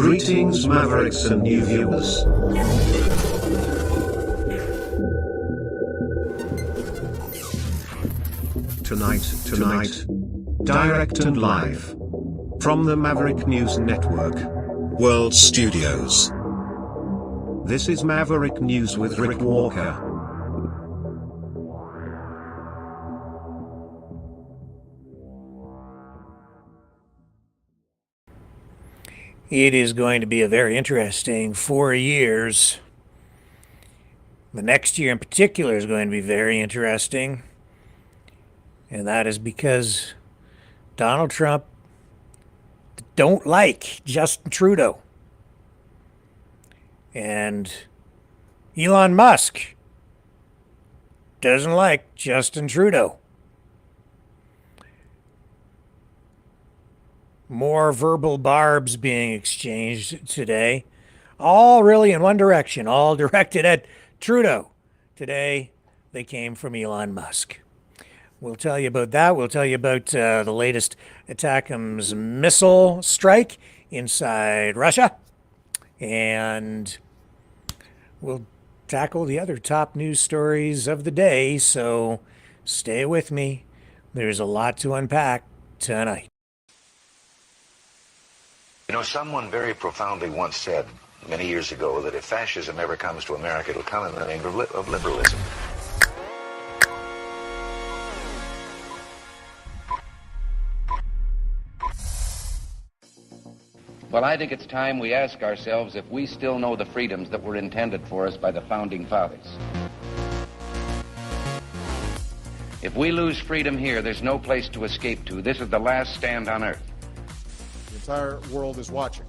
Greetings, Mavericks and new viewers. Tonight, direct and live from the Maverick News Network World Studios. This is Maverick News with Rick Walker. It is going to be a very interesting 4 years. The next year in particular is going to be very interesting. And that is because Donald Trump don't like Justin Trudeau. And Elon Musk doesn't like Justin Trudeau. More verbal barbs being exchanged today, all really in one direction, all directed at Trudeau. Today, they came from Elon Musk. We'll tell you about that. We'll tell you about the latest ATACMS missile strike inside Russia. And we'll tackle the other top news stories of the day, so stay with me. There's a lot to unpack tonight. You know, someone very profoundly once said many years ago that if fascism ever comes to America, it'll come in the name of liberalism. Well, I think it's time we ask ourselves if we still know the freedoms that were intended for us by the Founding Fathers. If we lose freedom here, there's no place to escape to. This is the last stand on earth. The entire world is watching.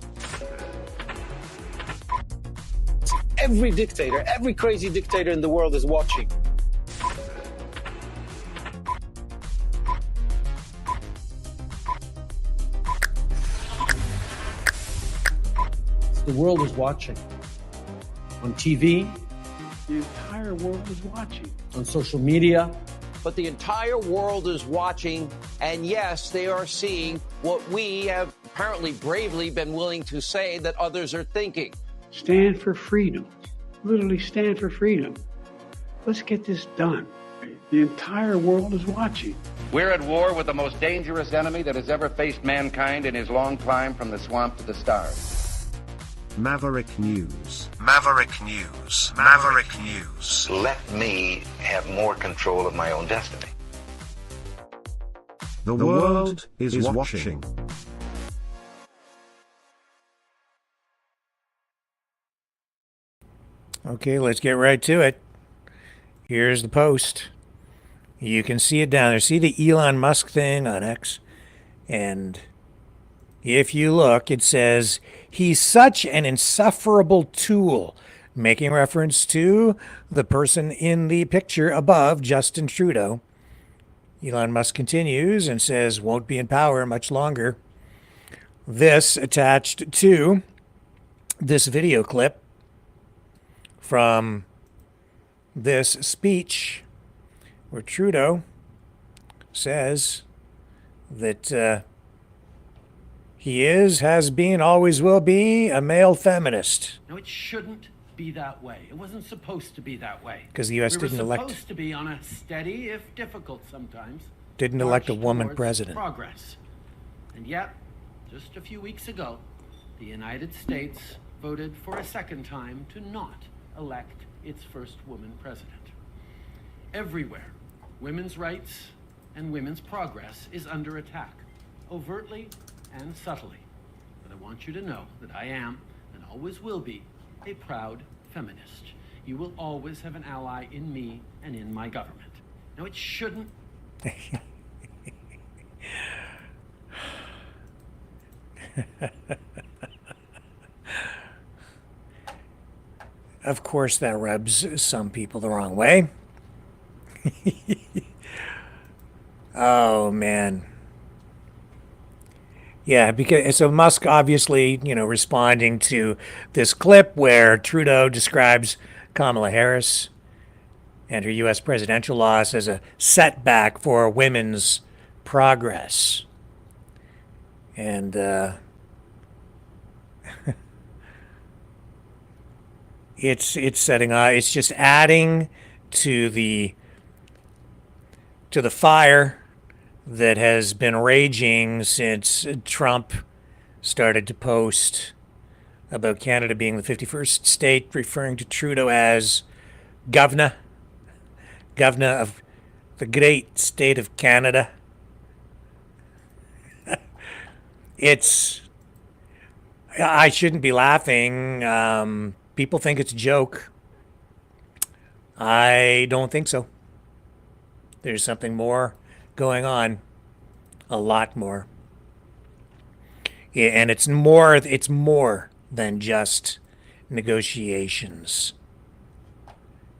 Every dictator, every crazy dictator in the world is watching. The world is watching. On TV, the entire world is watching. On social media. But the entire world is watching, and yes, they are seeing what we have apparently bravely been willing to say that others are thinking. Stand for freedom. Literally stand for freedom. Let's get this done. The entire world is watching. We're at war with the most dangerous enemy that has ever faced mankind in his long climb from the swamp to the stars. Maverick News. Maverick News. Maverick News. Let me have more control of my own destiny. The world is watching. Okay, let's get right to it. Here's the post. You can see it down there. See the Elon Musk thing on X? And if you look, it says, he's such an insufferable tool, making reference to the person in the picture above, Justin Trudeau. Elon Musk continues and says, won't be in power much longer. This attached to this video clip from this speech where Trudeau says that he is, has been, always will be a male feminist. No, it shouldn't be that way. It wasn't supposed to be that way. Because the U.S. didn't elect... We were supposed to be on a steady, if difficult sometimes, didn't elect a march woman towards president. Progress. And yet, just a few weeks ago, the United States voted for a second time to not elect its first woman president. Everywhere, women's rights and women's progress is under attack, overtly and subtly. But I want you to know that I am, and always will be, a proud feminist. You will always have an ally in me and in my government. Now, it shouldn't... Of course, that rubs some people the wrong way. Oh, man. Yeah, because so Musk obviously, responding to this clip where Trudeau describes Kamala Harris and her U.S. presidential loss as a setback for women's progress. And It's setting it's just adding to the fire that has been raging since Trump started to post about Canada being the 51st state, referring to Trudeau as governor of the great state of Canada. I shouldn't be laughing. People think it's a joke. I don't think so. There's something more going on, a lot more. Yeah, and it's more than just negotiations.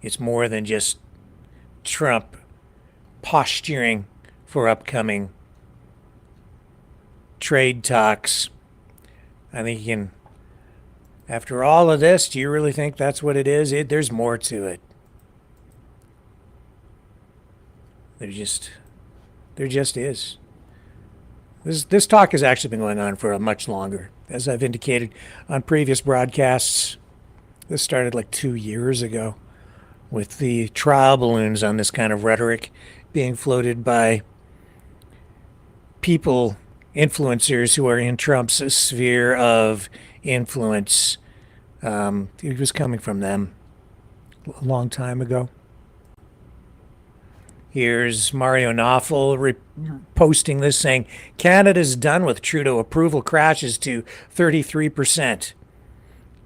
It's more than just Trump posturing for upcoming trade talks. I think you can, after all of this, do you really think that's what it is? There's more to it. There just is. This talk has actually been going on for much longer. As I've indicated on previous broadcasts, this started like 2 years ago with the trial balloons on this kind of rhetoric being floated by people, influencers who are in Trump's sphere of influence. It was coming from them a long time ago. Here's Mario Nawfal posting this saying, Canada's done with Trudeau. Approval crashes to 33%.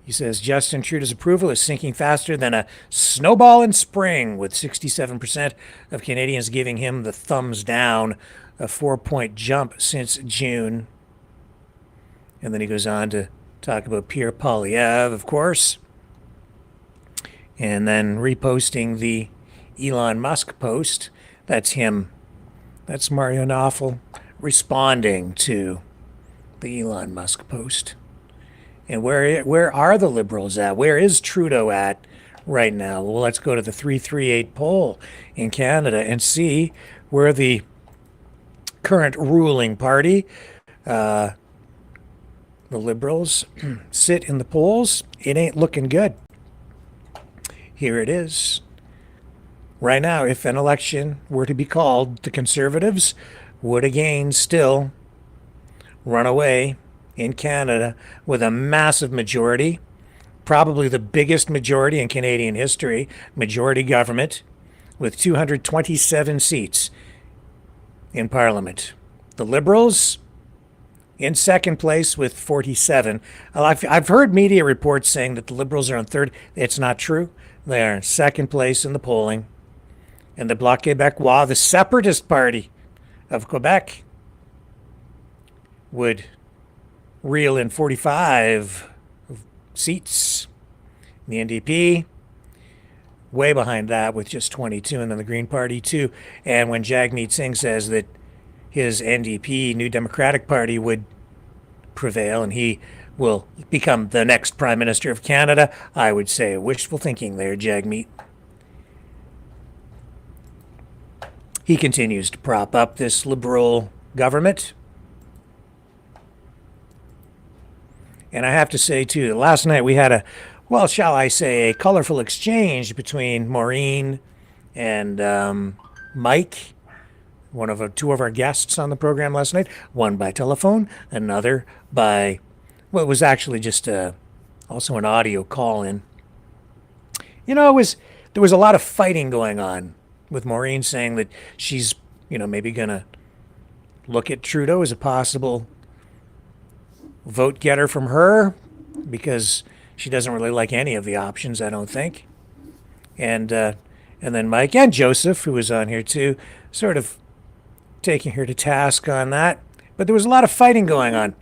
He says Justin Trudeau's approval is sinking faster than a snowball in spring, with 67% of Canadians giving him the thumbs down, a 4-point jump since June. And then he goes on to talk about Pierre Poilievre, of course, and then reposting the Elon Musk post. That's him. That's Mario Nawfal responding to the Elon Musk post. And where are the Liberals at? Where is Trudeau at right now? Well, let's go to the 338 poll in Canada and see where the current ruling party, the Liberals, sit in the polls. It ain't looking good. Here it is. Right now, if an election were to be called, the Conservatives would again still run away in Canada with a massive majority, probably the biggest majority in Canadian history, majority government, with 227 seats in Parliament. The Liberals in second place with 47. I've heard media reports saying that the Liberals are on third. It's not true. They are in second place in the polling. And the Bloc Québécois, the separatist party of Quebec, would reel in 45 seats. The NDP, way behind that with just 22, and then the Green Party too. And when Jagmeet Singh says that his NDP, New Democratic Party, would prevail and he will become the next Prime Minister of Canada, I would say wishful thinking there, Jagmeet. He continues to prop up this Liberal government. And I have to say, too, last night we had shall I say, a colorful exchange between Maureen and Mike, two of our guests on the program last night, one by telephone, another by, it was actually just also an audio call-in. You know, there was a lot of fighting going on, with Maureen saying that she's, maybe going to look at Trudeau as a possible vote getter from her, because she doesn't really like any of the options, I don't think. And then Mike and Joseph, who was on here too, sort of taking her to task on that. But there was a lot of fighting going on.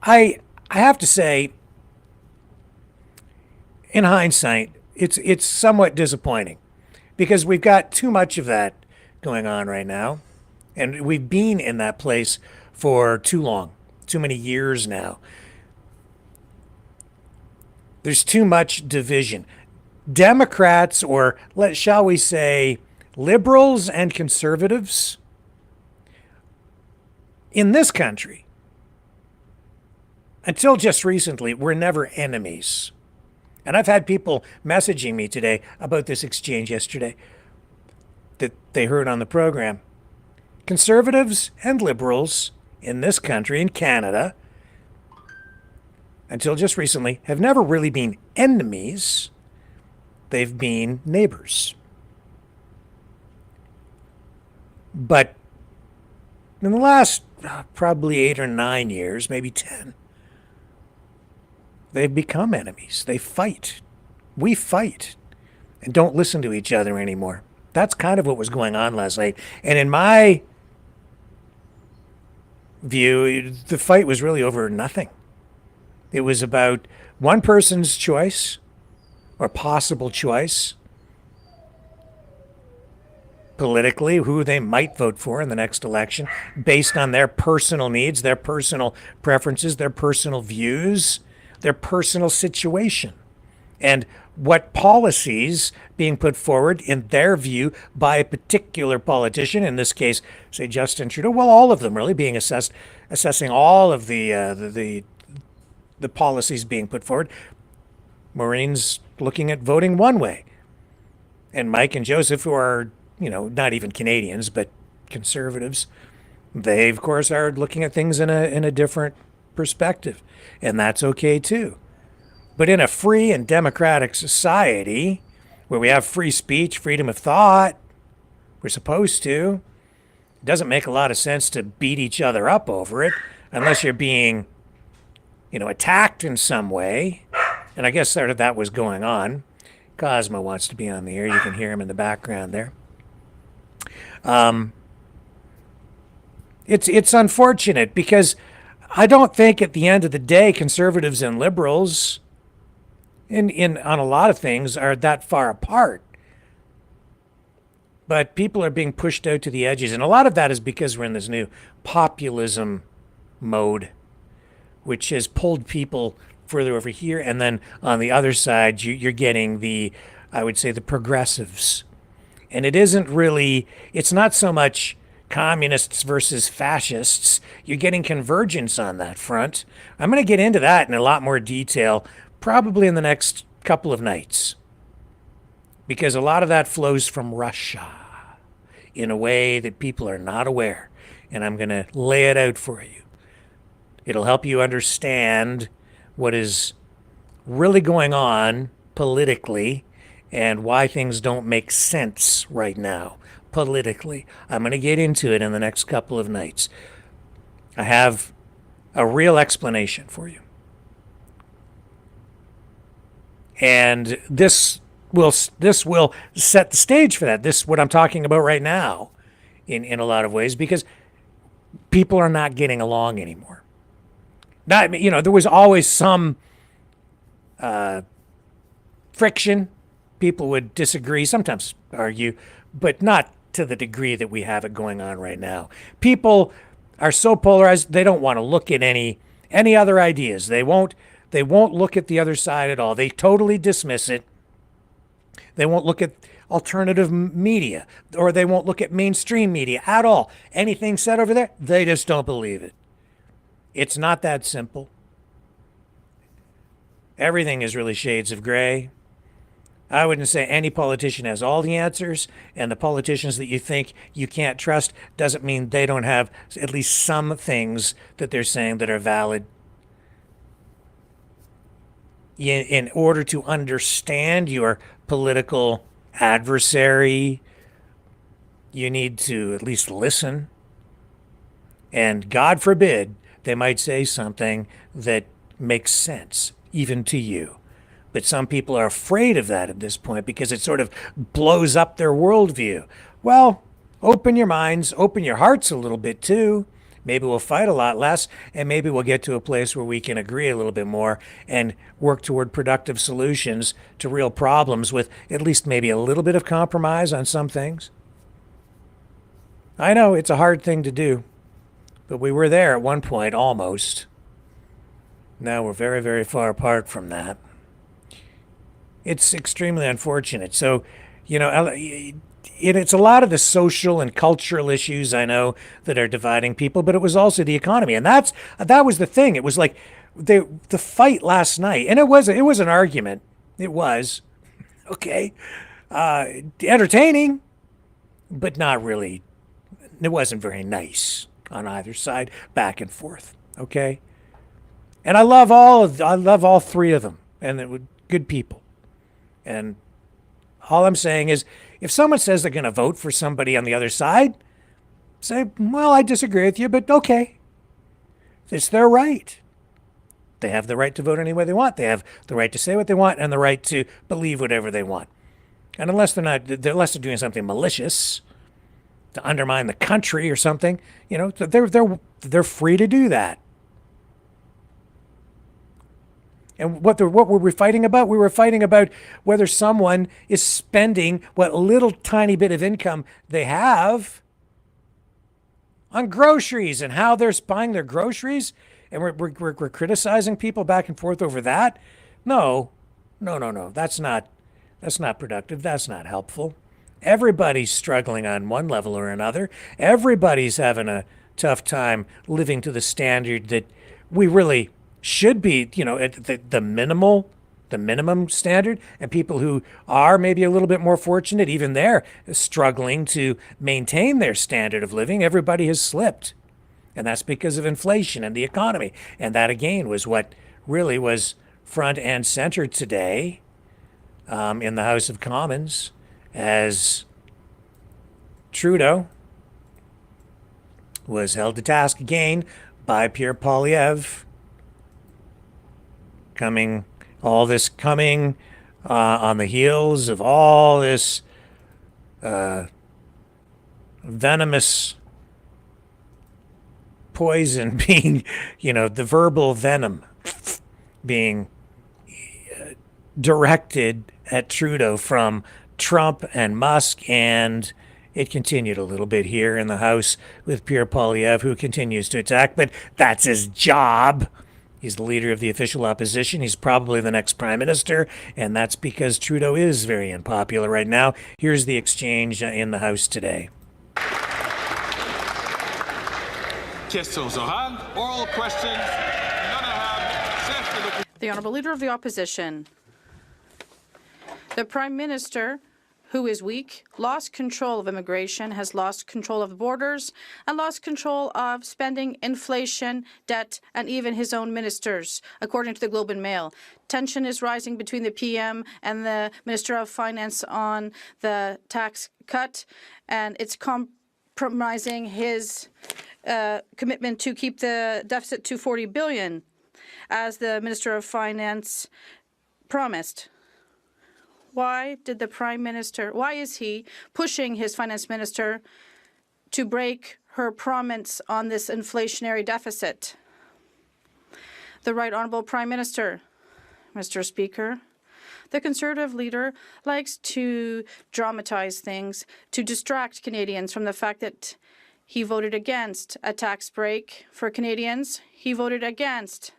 I have to say, in hindsight, it's somewhat disappointing, because we've got too much of that going on right now. And we've been in that place for too long, too many years now. There's too much division. Democrats, or shall we say, liberals and conservatives in this country, until just recently, were never enemies. And I've had people messaging me today about this exchange yesterday that they heard on the program. Conservatives and liberals in this country, in Canada, until just recently, have never really been enemies. They've been neighbors. But in the last probably 8 or 9 years, maybe 10, they've become enemies. They fight. We fight and don't listen to each other anymore. That's kind of what was going on last night. And in my view, the fight was really over nothing. It was about one person's choice or possible choice politically, who they might vote for in the next election based on their personal needs, their personal preferences, their personal views, their personal situation, and what policies being put forward in their view by a particular politician, in this case, say Justin Trudeau, well, all of them really being assessing all of the policies being put forward. Maureen's looking at voting one way, and Mike and Joseph, who are not even Canadians, but conservatives, they, of course, are looking at things in a different perspective. And that's okay, too. But in a free and democratic society where we have free speech, freedom of thought, we're supposed to, it doesn't make a lot of sense to beat each other up over it unless you're being, attacked in some way. And I guess sort of that was going on. Cosmo wants to be on the air. You can hear him in the background there. It's unfortunate because I don't think at the end of the day conservatives and liberals on a lot of things are that far apart. But people are being pushed out to the edges, and a lot of that is because we're in this new populism mode, which has pulled people further over here, and then on the other side you're getting I would say the progressives. And it's not so much communists versus fascists. You're getting convergence on that front. I'm going to get into that in a lot more detail, probably in the next couple of nights, because a lot of that flows from Russia in a way that people are not aware. And I'm going to lay it out for you. It'll help you understand what is really going on politically and why things don't make sense right now politically. I'm going to get into it in the next couple of nights. I have a real explanation for you. And this will set the stage for that. This is what I'm talking about right now in a lot of ways, because people are not getting along anymore. There was always some friction. People would disagree, sometimes argue, but not to the degree that we have it going on right now. People are so polarized, they don't want to look at any other ideas. They won't look at the other side at all. They totally dismiss it. They won't look at alternative media, or they won't look at mainstream media at all. Anything said over there, they just don't believe it. It's not that simple. Everything is really shades of gray. I wouldn't say any politician has all the answers, and the politicians that you think you can't trust doesn't mean they don't have at least some things that they're saying that are valid. In order to understand your political adversary, you need to at least listen. And God forbid they might say something that makes sense, even to you. But some people are afraid of that at this point because it sort of blows up their worldview. Well, open your minds, open your hearts a little bit too. Maybe we'll fight a lot less, and maybe we'll get to a place where we can agree a little bit more and work toward productive solutions to real problems with at least maybe a little bit of compromise on some things. I know it's a hard thing to do, but we were there at one point, almost. Now we're very, very far apart from that. It's extremely unfortunate. So, it's a lot of the social and cultural issues, I know, that are dividing people, but it was also the economy. And that was the thing. It was like the fight last night, and it was an argument It was. Okay. Entertaining, but not really. It wasn't very nice on either side, back and forth. Okay. And I love all three of them, and they were good people. And all I'm saying is, if someone says they're going to vote for somebody on the other side, say, well, I disagree with you, but okay. It's their right. They have the right to vote any way they want. They have the right to say what they want and the right to believe whatever they want. And unless they're doing something malicious to undermine the country or something, they're free to do that. And what were we fighting about? We were fighting about whether someone is spending what little tiny bit of income they have on groceries and how they're buying their groceries. And we're criticizing people back and forth over that. No. That's not productive. That's not helpful. Everybody's struggling on one level or another. Everybody's having a tough time living to the standard that we really should be, at the minimum standard. And people who are maybe a little bit more fortunate, even they're struggling to maintain their standard of living. Everybody has slipped. And that's because of inflation and the economy. And that, again, was what really was front and center today in the House of Commons as Trudeau was held to task again by Pierre Poilievre, coming on the heels of all this venomous poison being, the verbal venom being directed at Trudeau from Trump and Musk, and it continued a little bit here in the House with Pierre Poilievre, who continues to attack, but that's his job. He's the leader of the official opposition. He's probably the next prime minister, and that's because Trudeau is very unpopular right now. Here's the exchange in the House today. Questions orales, oral questions. The Honourable Leader of the Opposition. The Prime Minister, who is weak, lost control of immigration, has lost control of the borders, and lost control of spending, inflation, debt, and even his own ministers, according to the Globe and Mail. Tension is rising between the PM and the Minister of Finance on the tax cut, and it's compromising his commitment to keep the deficit to $40 billion, as the Minister of Finance promised. Why is he pushing his finance minister to break her promise on this inflationary deficit? The Right Honourable Prime Minister. Mr. Speaker, the Conservative leader likes to dramatize things to distract Canadians from the fact that he voted against a tax break for Canadians. He voted against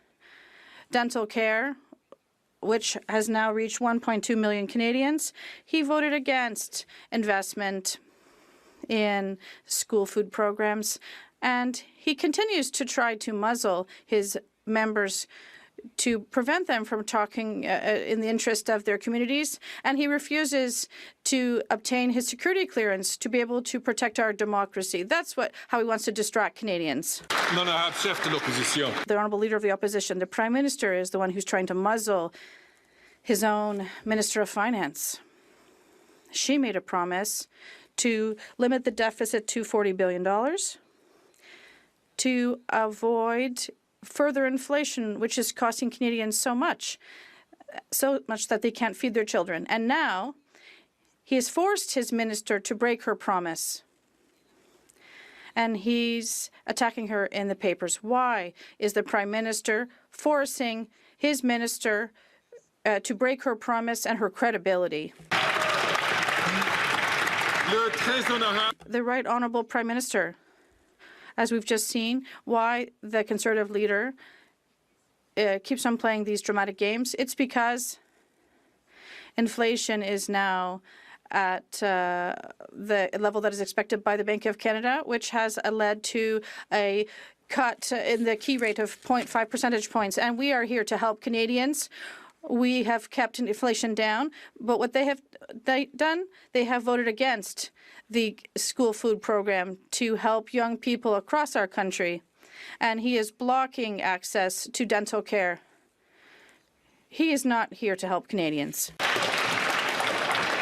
dental care, which has now reached 1.2 million Canadians. He voted against investment in school food programs, and he continues to try to muzzle his members to prevent them from talking in the interest of their communities, and he refuses to obtain his security clearance to be able to protect our democracy. That's how he wants to distract Canadians. The Honourable Leader of the Opposition, the Prime Minister, is the one who's trying to muzzle his own Minister of Finance. She made a promise to limit the deficit to $40 billion, to avoid further inflation, which is costing Canadians so much that they can't feed their children. And now he has forced his minister to break her promise. And he's attacking her in the papers. Why is the Prime Minister forcing his minister to break her promise and her credibility? The Right Honourable Prime Minister. As we've just seen, why the Conservative leader keeps on playing these dramatic games. It's because inflation is now at the level that is expected by the Bank of Canada, which has led to a cut in the key rate of 0.5 percentage points. And we are here to help Canadians we have kept inflation down, but what they have done, they have voted against the school food program to help young people across our country, and he is blocking access to dental care. He is not here to help Canadians.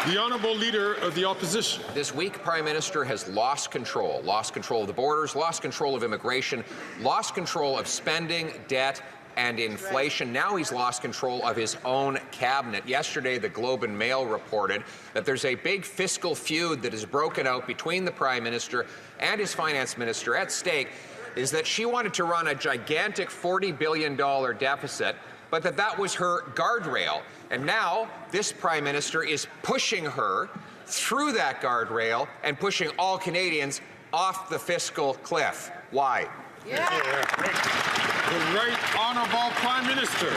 The Honourable Leader of the Opposition. This week, Prime Minister has lost control of the borders, lost control of immigration, lost control of spending, debt, and inflation. Now he's lost control of his own cabinet. Yesterday, the Globe and Mail reported that there's a big fiscal feud that has broken out between the Prime Minister and his Finance Minister. At stake is that she wanted to run a gigantic $40 billion deficit, but that was her guardrail. And now this Prime Minister is pushing her through that guardrail and pushing all Canadians off the fiscal cliff. Why? The Right Honourable Prime Minister.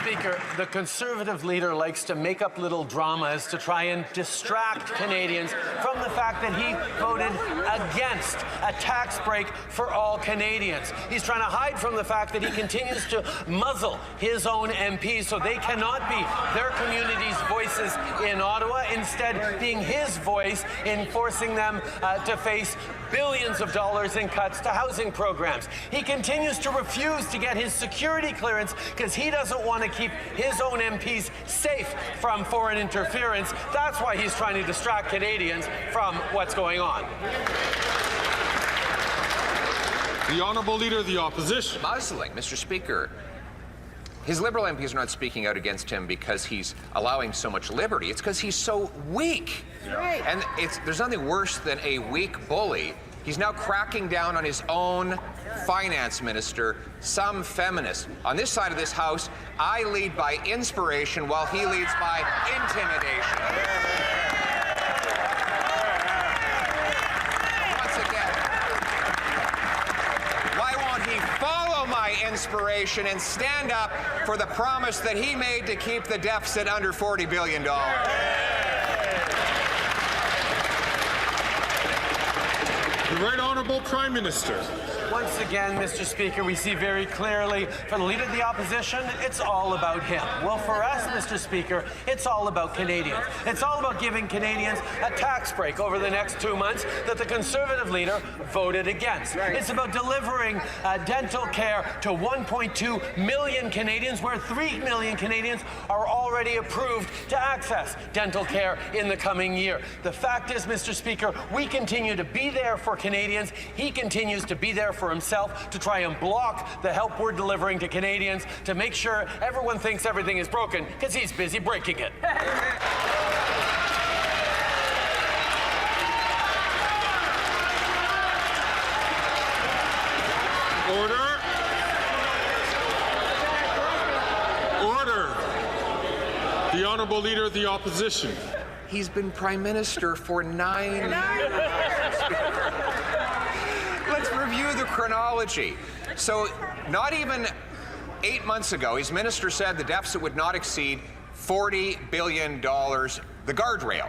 Speaker, the Conservative leader likes to make up little dramas to try and distract Canadians from the fact that he voted against a tax break for all Canadians. He's trying to hide from the fact that he continues to muzzle his own MPs so they cannot be their community's voices in Ottawa, instead being his voice in forcing them to face billions of dollars in cuts to housing programs. He continues to refuse to get his security clearance because he doesn't want to keep his own MPs safe from foreign interference. That's why he's trying to distract Canadians from what's going on. The Honourable Leader of the Opposition. Muzzling, Mr. Speaker. His Liberal MPs are not speaking out against him because he's allowing so much liberty. It's because he's so weak. Right. And there's nothing worse than a weak bully. He's now cracking down on his own finance minister, some feminist. On this side of this house, I lead by inspiration while he leads by intimidation. Once again, why won't he follow my inspiration and stand up for the promise that he made to keep the deficit under $40 billion? The Right Honourable Prime Minister. Once again, Mr. Speaker, we see very clearly for the Leader of the Opposition, it's all about him. Well, for us, Mr. Speaker, it's all about Canadians. It's all about giving Canadians a tax break over the next 2 months that the Conservative leader voted against. Right. It's about delivering dental care to 1.2 million Canadians, where 3 million Canadians are already approved to access dental care in the coming year. The fact is, Mr. Speaker, we continue to be there for Canadians. He continues to be there for himself to try and block the help we're delivering to Canadians to make sure everyone thinks everything is broken because he's busy breaking it. Order. Order. The Honourable Leader of the Opposition. He's been Prime Minister for 9 years. Let's review the chronology. So, not even 8 months ago, his minister said the deficit would not exceed $40 billion, the guardrail.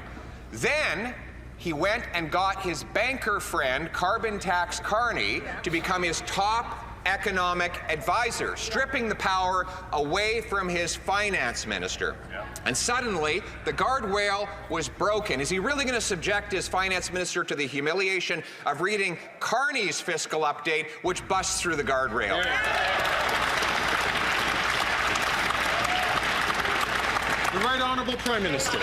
Then, he went and got his banker friend, Carbon Tax Carney, to become his top economic advisor, stripping the power away from his finance minister. Yeah. And suddenly, the guardrail was broken. Is he really going to subject his finance minister to the humiliation of reading Carney's fiscal update, which busts through the guardrail? Yeah. The Right Honourable Prime Minister.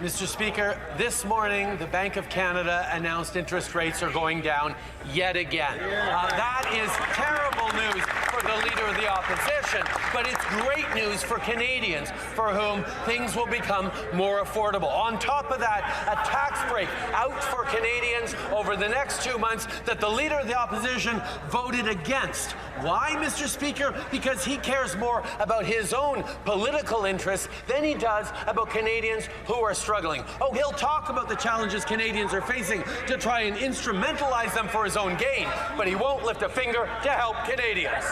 Mr. Speaker, this morning, the Bank of Canada announced interest rates are going down yet again. That is terrible news for the Leader of the Opposition, but it's great news for Canadians for whom things will become more affordable. On top of that, a tax break out for Canadians over the next 2 months that the Leader of the Opposition voted against. Why, Mr. Speaker? Because he cares more about his own political interests than he does about Canadians who are struggling. Oh, he'll talk about the challenges Canadians are facing to try and instrumentalize them for his own gain, but he won't lift a finger to help Canadians.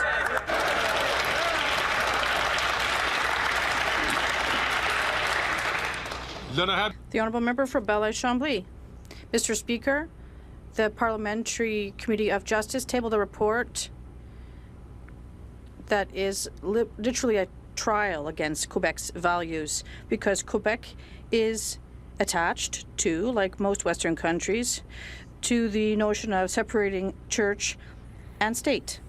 The Honourable Member for Belleuil-Chambly. Mr. Speaker, the Parliamentary Committee of Justice tabled a report that is literally a trial against Quebec's values, because Quebec is attached to, like most Western countries, to the notion of separating church and state.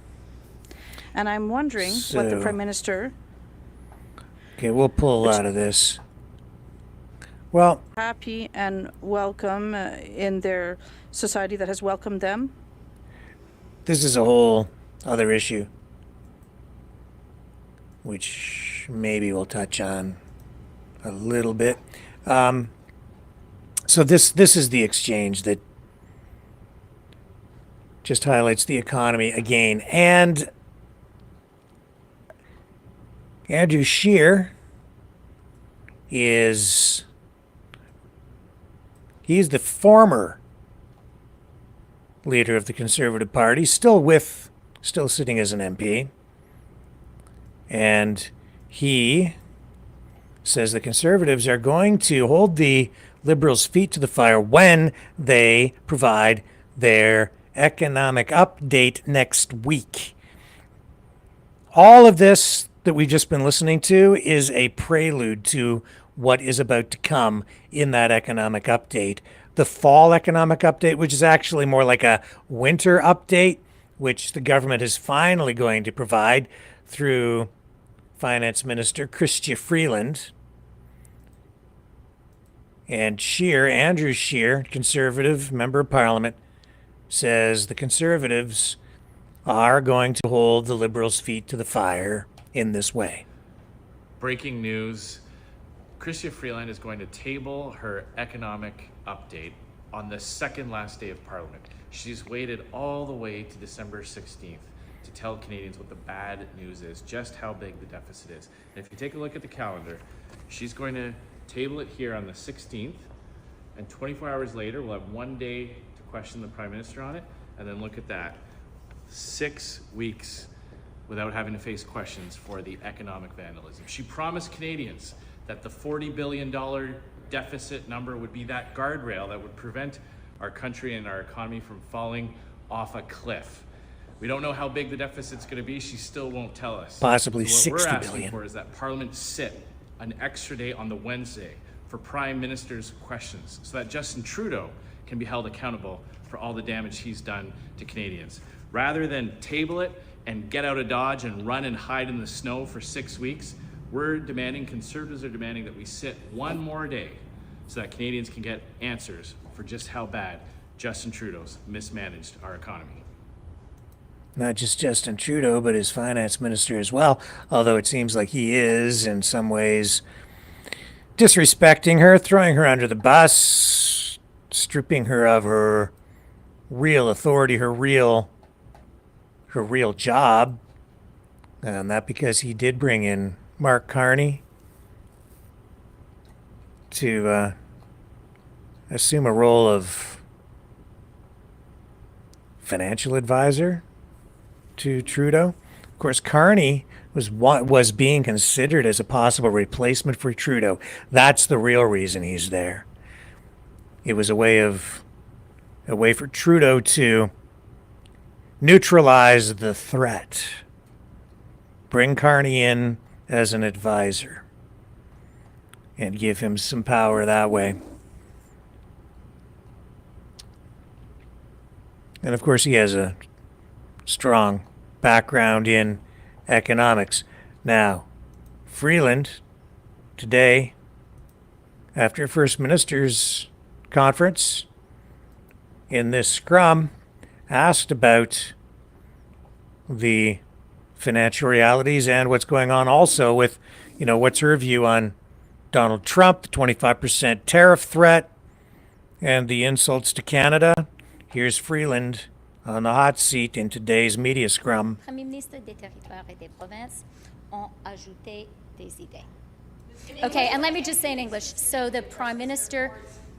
And I'm wondering what the Prime Minister... Okay, we'll pull out of this. Well... happy and welcome in their society that has welcomed them. This is a whole other issue, which maybe we'll touch on a little bit. So this is the exchange that just highlights the economy again. And Andrew Scheer he's the former leader of the Conservative Party, still sitting as an MP. And he says the Conservatives are going to hold the Liberals' feet to the fire when they provide their economic update next week. All of this that we've just been listening to is a prelude to what is about to come in that economic update. The fall economic update, which is actually more like a winter update, which the government is finally going to provide through Finance Minister Chrystia Freeland. And Andrew Scheer, Conservative Member of Parliament, says the Conservatives are going to hold the Liberals' feet to the fire in this way. Breaking news. Chrystia Freeland is going to table her economic update on the second last day of Parliament. She's waited all the way to December 16th to tell Canadians what the bad news is, just how big the deficit is. And if you take a look at the calendar, she's going to table it here on the 16th, and 24 hours later, we'll have 1 day to question the Prime Minister on it, and then look at that. 6 weeks without having to face questions for the economic vandalism. She promised Canadians that the $40 billion deficit number would be that guardrail that would prevent our country and our economy from falling off a cliff. We don't know how big the deficit's going to be. She still won't tell us. Possibly so what 60 we're asking billion. for is that Parliament sit an extra day on the Wednesday for Prime Minister's questions so that Justin Trudeau can be held accountable for all the damage he's done to Canadians. Rather than table it and get out of Dodge and run and hide in the snow for 6 weeks, Conservatives are demanding that we sit one more day so that Canadians can get answers for just how bad Justin Trudeau's mismanaged our economy. Not just Justin Trudeau, but his finance minister as well, although it seems like he is, in some ways, disrespecting her, throwing her under the bus, stripping her of her real authority, her real job. And that because he did bring in Mark Carney to assume a role of financial advisor to Trudeau. Of course, Carney was being considered as a possible replacement for Trudeau. That's the real reason he's there. It was a way for Trudeau to neutralize the threat. Bring Carney in as an advisor and give him some power that way. And of course, he has a strong background in economics. Now, Freeland, today, after First Minister's conference in this scrum, asked about the financial realities and what's going on also with, what's her view on Donald Trump, the 25% tariff threat, and the insults to Canada. Here's Freeland on the hot seat in today's media scrum. Premier ministre des territoires et des provinces ont ajouté des idées. Okay, and let me just say in English. So the Prime Minister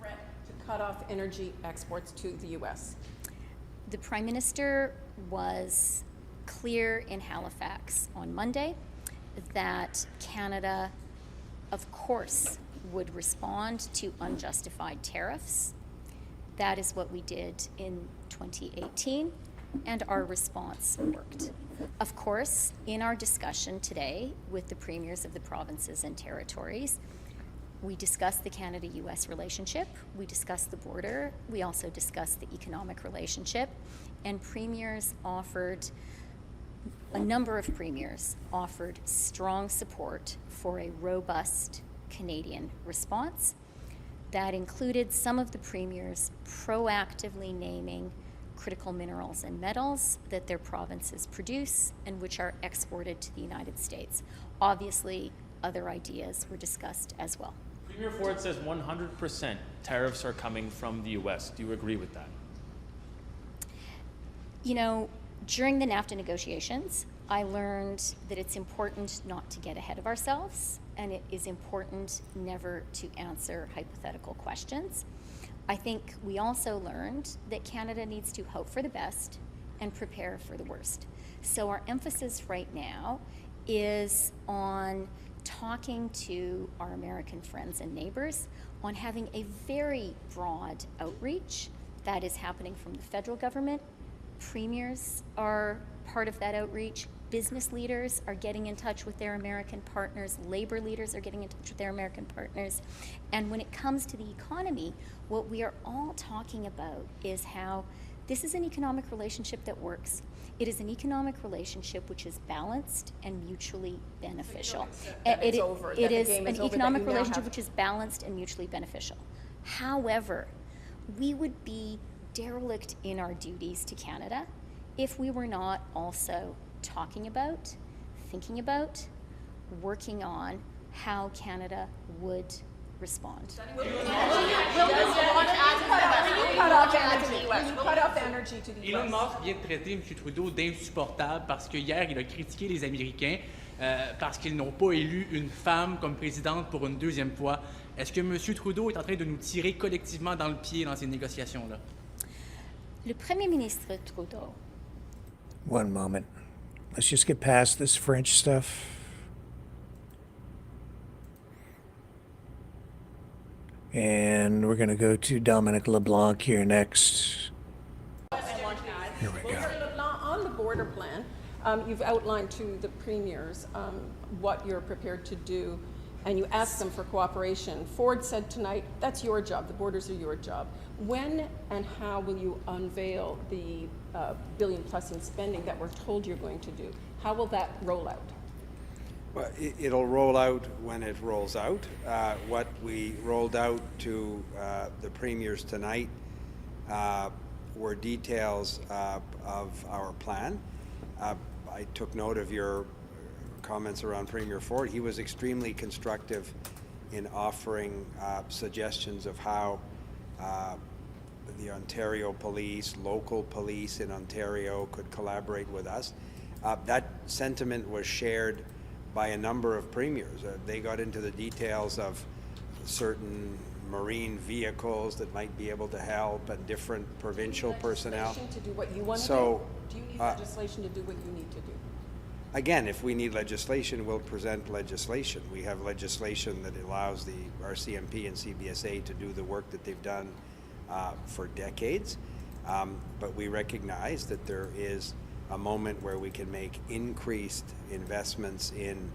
to cut off energy exports to the U.S. The Prime Minister was clear in Halifax on Monday that Canada, of course, would respond to unjustified tariffs. That is what we did in 2018. and our response worked. Of course, in our discussion today with the premiers of the provinces and territories, we discussed the Canada-US relationship, we discussed the border, we also discussed the economic relationship, and a number of premiers offered strong support for a robust Canadian response. That included some of the premiers proactively naming critical minerals and metals that their provinces produce and which are exported to the United States. Obviously, other ideas were discussed as well. Premier Ford says 100% tariffs are coming from the U.S. Do you agree with that? You know, during the NAFTA negotiations, I learned that it's important not to get ahead of ourselves, and it is important never to answer hypothetical questions. I think we also learned that Canada needs to hope for the best and prepare for the worst. So our emphasis right now is on talking to our American friends and neighbors, on having a very broad outreach that is happening from the federal government. Premiers are part of that outreach. Business leaders are getting in touch with their American partners. Labor leaders are getting in touch with their American partners. And when it comes to the economy, what we are all talking about is how this is an economic relationship that works. It is an economic relationship which is balanced and mutually beneficial. It is an economic relationship which is balanced and mutually beneficial. However, we would be derelict in our duties to Canada if we were not also talking about, thinking about, working on how Canada would respond. Will you cut off energy to the US? Elon Musk vient de traiter M. Trudeau d'insupportable parce que hier, il a critiqué les Américains parce qu'ils n'ont pas élu une femme comme présidente pour une deuxième fois. Est-ce que M. Trudeau est en train de nous tirer collectivement dans le pied dans ces négociations-là? Le Premier ministre Trudeau. One moment. Let's just get past this French stuff. And we're going to go to Dominic LeBlanc here next. Here we go. Mr. LeBlanc, on the border plan, you've outlined to the premiers what you're prepared to do, and you asked them for cooperation. Ford said tonight, that's your job, the borders are your job. When and how will you unveil the billion plus in spending that we're told you're going to do? How will that roll out? Well, it'll roll out when it rolls out. What we rolled out to the premiers tonight were details of our plan. I took note of your comments around Premier Ford. He was extremely constructive in offering suggestions of how the Ontario police, local police in Ontario could collaborate with us. That sentiment was shared by a number of premiers. They got into the details of certain marine vehicles that might be able to help and different provincial personnel. To do what you want to do you need legislation to do what you need to do? Again, if we need legislation, we'll present legislation. We have legislation that allows the RCMP and CBSA to do the work that they've done for decades, but we recognize that there is a moment where we can make increased investments in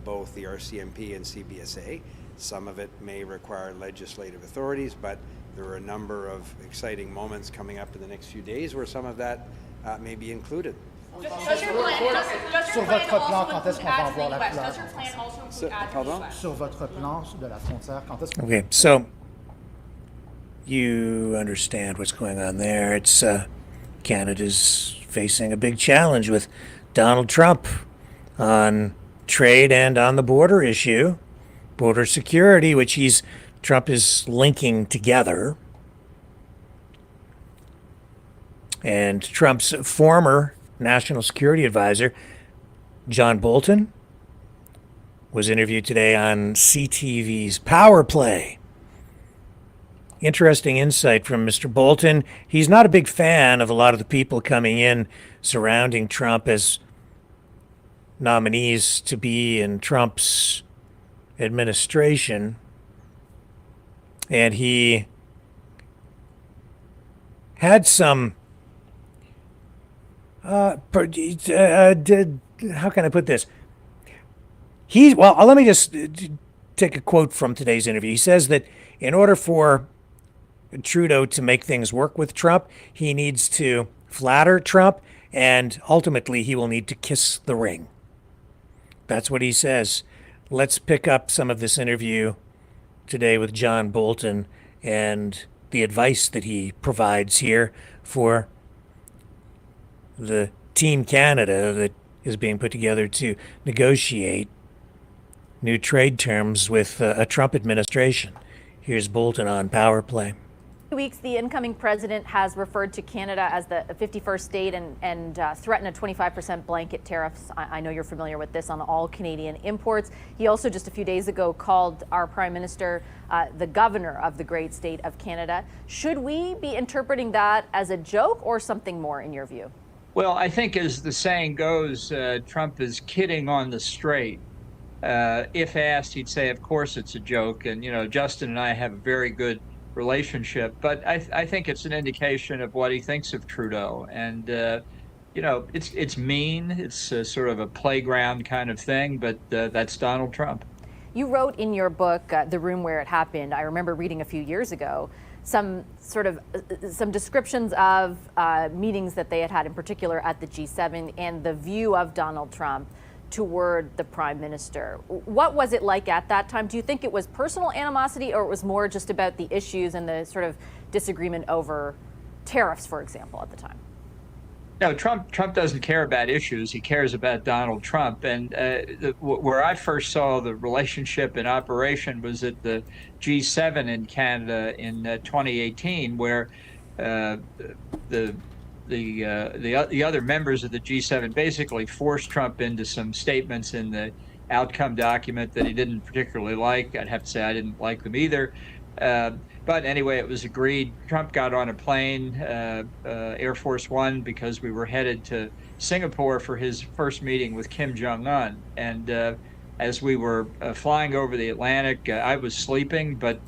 both the RCMP and CBSA. Some of it may require legislative authorities, but there are a number of exciting moments coming up in the next few days where some of that may be included. Sur votre plan, quand est-ce qu'on va en voir la couleur? Pardon? Sur votre plan de la frontière, quand est-ce qu'on... Okay, so you understand what's going on there. It's Canada's facing a big challenge with Donald Trump on trade and on the border issue, border security, which Trump is linking together. And Trump's former national security advisor, John Bolton, was interviewed today on CTV's Power Play. Interesting insight from Mr. Bolton. He's not a big fan of a lot of the people coming in surrounding Trump as nominees to be in Trump's administration. And he had some How can I put this? Let me just take a quote from today's interview. He says that in order for Trudeau to make things work with Trump, he needs to flatter Trump, and ultimately he will need to kiss the ring. That's what he says. Let's pick up some of this interview today with John Bolton and the advice that he provides here for the Team Canada that is being put together to negotiate new trade terms with a Trump administration. Here's Bolton on Power Play. Weeks, the incoming president has referred to Canada as the 51st state and threatened a 25% blanket tariffs. I know you're familiar with this on all Canadian imports. He also just a few days ago called our prime minister the governor of the great state of Canada. Should we be interpreting that as a joke or something more in your view? Well, I think as the saying goes, Trump is kidding on the straight. If asked, he'd say, of course it's a joke. And, you know, Justin and I have a very good relationship, but I think it's an indication of what he thinks of Trudeau. And, you know, it's mean. It's sort of a playground kind of thing, but that's Donald Trump. You wrote in your book, The Room Where It Happened, I remember reading a few years ago, some descriptions of meetings that they had in particular at the G7 and the view of Donald Trump toward the prime minister. What was it like at that time? Do you think it was personal animosity, or it was more just about the issues and the sort of disagreement over tariffs, for example, at the time? No, Trump doesn't care about issues. He cares about Donald Trump. And where I first saw the relationship in operation was at the G7 in Canada in 2018, where the other members of the G7 basically forced Trump into some statements in the outcome document that he didn't particularly like. I'd have to say I didn't like them either. But anyway, it was agreed. Trump got on a plane, Air Force One, because we were headed to Singapore for his first meeting with Kim Jong-un. And as we were flying over the Atlantic, I was sleeping, but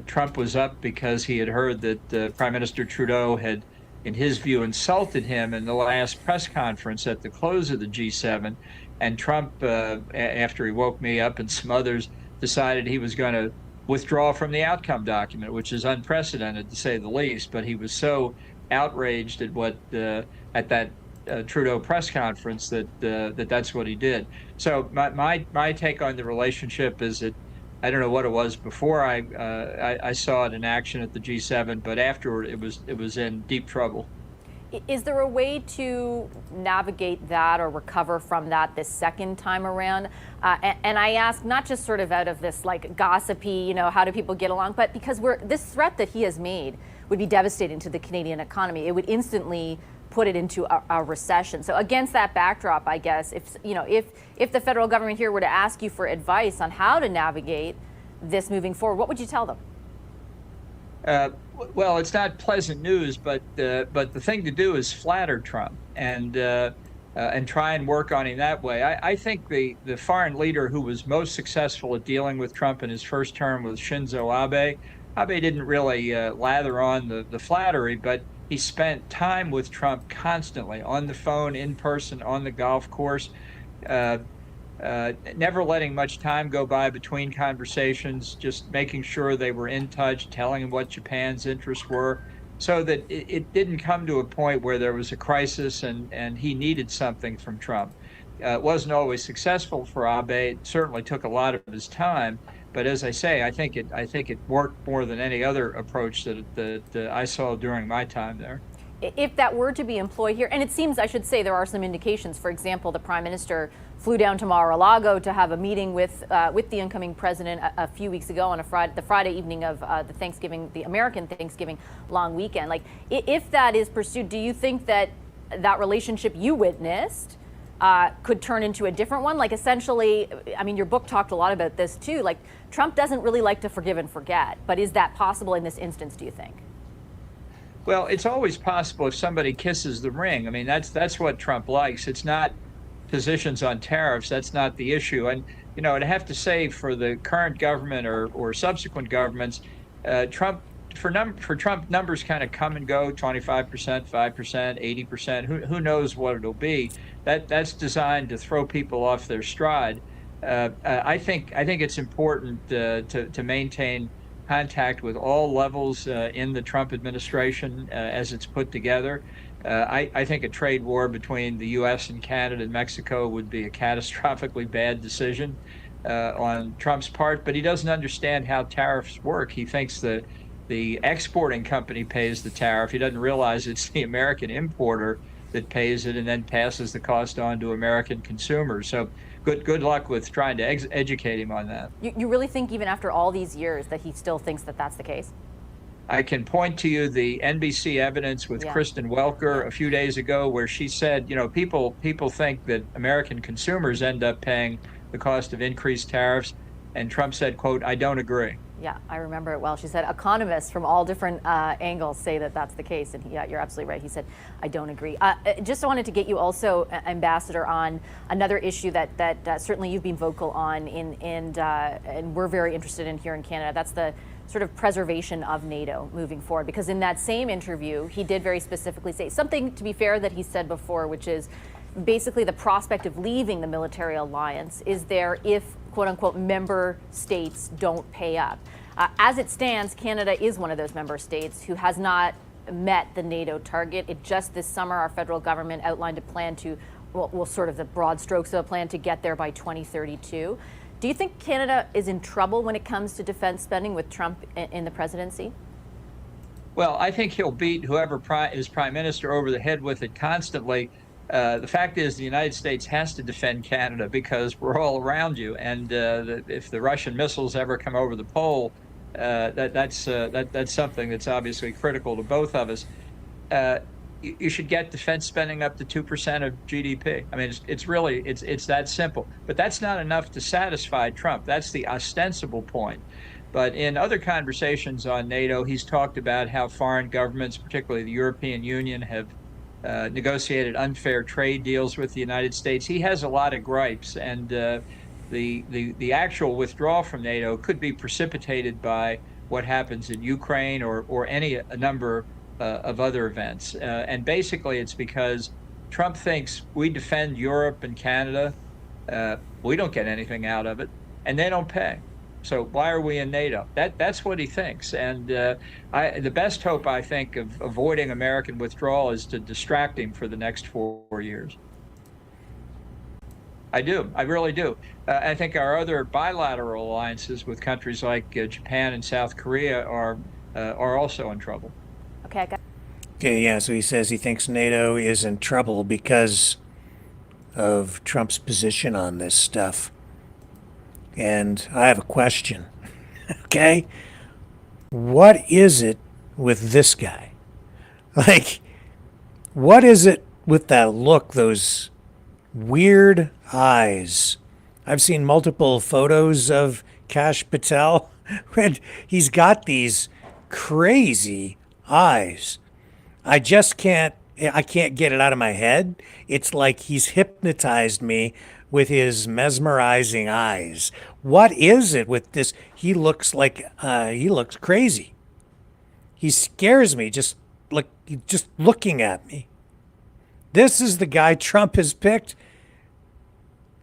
Trump was up because he had heard that Prime Minister Trudeau had, in his view, insulted him in the last press conference at the close of the G7. And Trump, after he woke me up and some others, decided he was going to withdraw from the outcome document, which is unprecedented to say the least. But he was so outraged at what at that Trudeau press conference that that's what he did. So my take on the relationship is that I don't know what it was before I saw it in action at the G7, but afterward it was in deep trouble. Is there a way to navigate that or recover from that this second time around? And I ask not just sort of out of this like gossipy, you know, how do people get along, but because this threat that he has made would be devastating to the Canadian economy. It would instantly put it into a recession. So against that backdrop, I guess, if the federal government here were to ask you for advice on how to navigate this moving forward, what would you tell them? Well, it's not pleasant news, but the thing to do is flatter Trump and try and work on him that way. I think the foreign leader who was most successful at dealing with Trump in his first term was Shinzo Abe. Abe didn't really lather on the flattery, but he spent time with Trump constantly, on the phone, in person, on the golf course, never letting much time go by between conversations, just making sure they were in touch, telling him what Japan's interests were, so that it didn't come to a point where there was a crisis and he needed something from Trump. It wasn't always successful for Abe. It certainly took a lot of his time. But as I say, I think it worked more than any other approach that I saw during my time there. If that were to be employed here, and it seems, I should say, there are some indications. For example, the Prime Minister flew down to Mar-a-Lago to have a meeting with the incoming president a few weeks ago on the Friday evening of the American Thanksgiving long weekend. Like, if that is pursued, do you think that relationship you witnessed could turn into a different one? Like, essentially, I mean, your book talked a lot about this too. Like, Trump doesn't really like to forgive and forget, but is that possible in this instance, do you think? Well, it's always possible if somebody kisses the ring. I mean, that's what Trump likes. It's not positions on tariffs. That's not the issue. And, you know, I'd have to say for the current government or subsequent governments, Trump for Trump, numbers kind of come and go, 25%, 5%, 80%. Who knows what it'll be? That's designed to throw people off their stride. I think it's important to maintain contact with all levels in the Trump administration as it's put together. I think a trade war between the U.S. and Canada and Mexico would be a catastrophically bad decision on Trump's part, but he doesn't understand how tariffs work. He thinks that the exporting company pays the tariff. He doesn't realize it's the American importer that pays it and then passes the cost on to American consumers. So good luck with trying to educate him on that. You really think even after all these years that he still thinks that that's the case? I can point to you the NBC evidence with Kristen Welker a few days ago where she said, people think that American consumers end up paying the cost of increased tariffs. And Trump said, quote, "I don't agree." Yeah, I remember it well. She said economists from all different angles say that that's the case. And yeah, you're absolutely right. He said, "I don't agree." Just wanted to get you also, Ambassador, on another issue that certainly you've been vocal on and we're very interested in here in Canada. That's the sort of preservation of NATO moving forward. Because in that same interview, he did very specifically say something, to be fair, that he said before, which is basically the prospect of leaving the military alliance is there if, quote unquote, member states don't pay up. As it stands, Canada is one of those member states who has not met the NATO target. Just this summer, our federal government outlined a plan to, well, sort of the broad strokes of a plan to get there by 2032. Do you think Canada is in trouble when it comes to defense spending with Trump in the presidency? Well, I think he'll beat whoever is prime minister over the head with it constantly. The fact is the United States has to defend Canada because we're all around you. And if the Russian missiles ever come over the pole, that's something that's obviously critical to both of us. You should get defense spending up to 2% of GDP. I mean, it's that simple. But that's not enough to satisfy Trump. That's the ostensible point. But in other conversations on NATO, he's talked about how foreign governments, particularly the European Union, have negotiated unfair trade deals with the United States. He has a lot of gripes, and the actual withdrawal from NATO could be precipitated by what happens in Ukraine or a number of other events. And basically, it's because Trump thinks we defend Europe and Canada, we don't get anything out of it, and they don't pay. So why are we in NATO? That's what he thinks. And the best hope, I think, of avoiding American withdrawal is to distract him for the next 4 years. I do. I really do. I think our other bilateral alliances with countries like Japan and South Korea are also in trouble. Okay, yeah, so he says he thinks NATO is in trouble because of Trump's position on this stuff. And I have a question, okay? What is it with this guy? Like, what is it with that look, those weird eyes? I've seen multiple photos of Kash Patel, and he's got these crazy eyes. I can't get it out of my head. It's like he's hypnotized me with his mesmerizing eyes. What is it with this? He looks crazy. He scares me just looking at me. This is the guy Trump has picked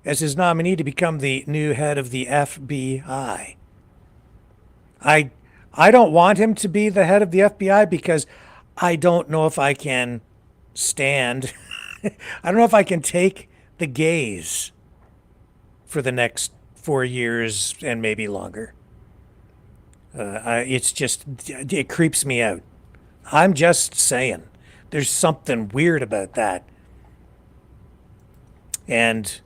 as his nominee to become the new head of the FBI. I don't want him to be the head of the FBI because I don't know if I can stand. I don't know if I can take the gaze for the next 4 years and maybe longer. It creeps me out. I'm just saying, there's something weird about that. And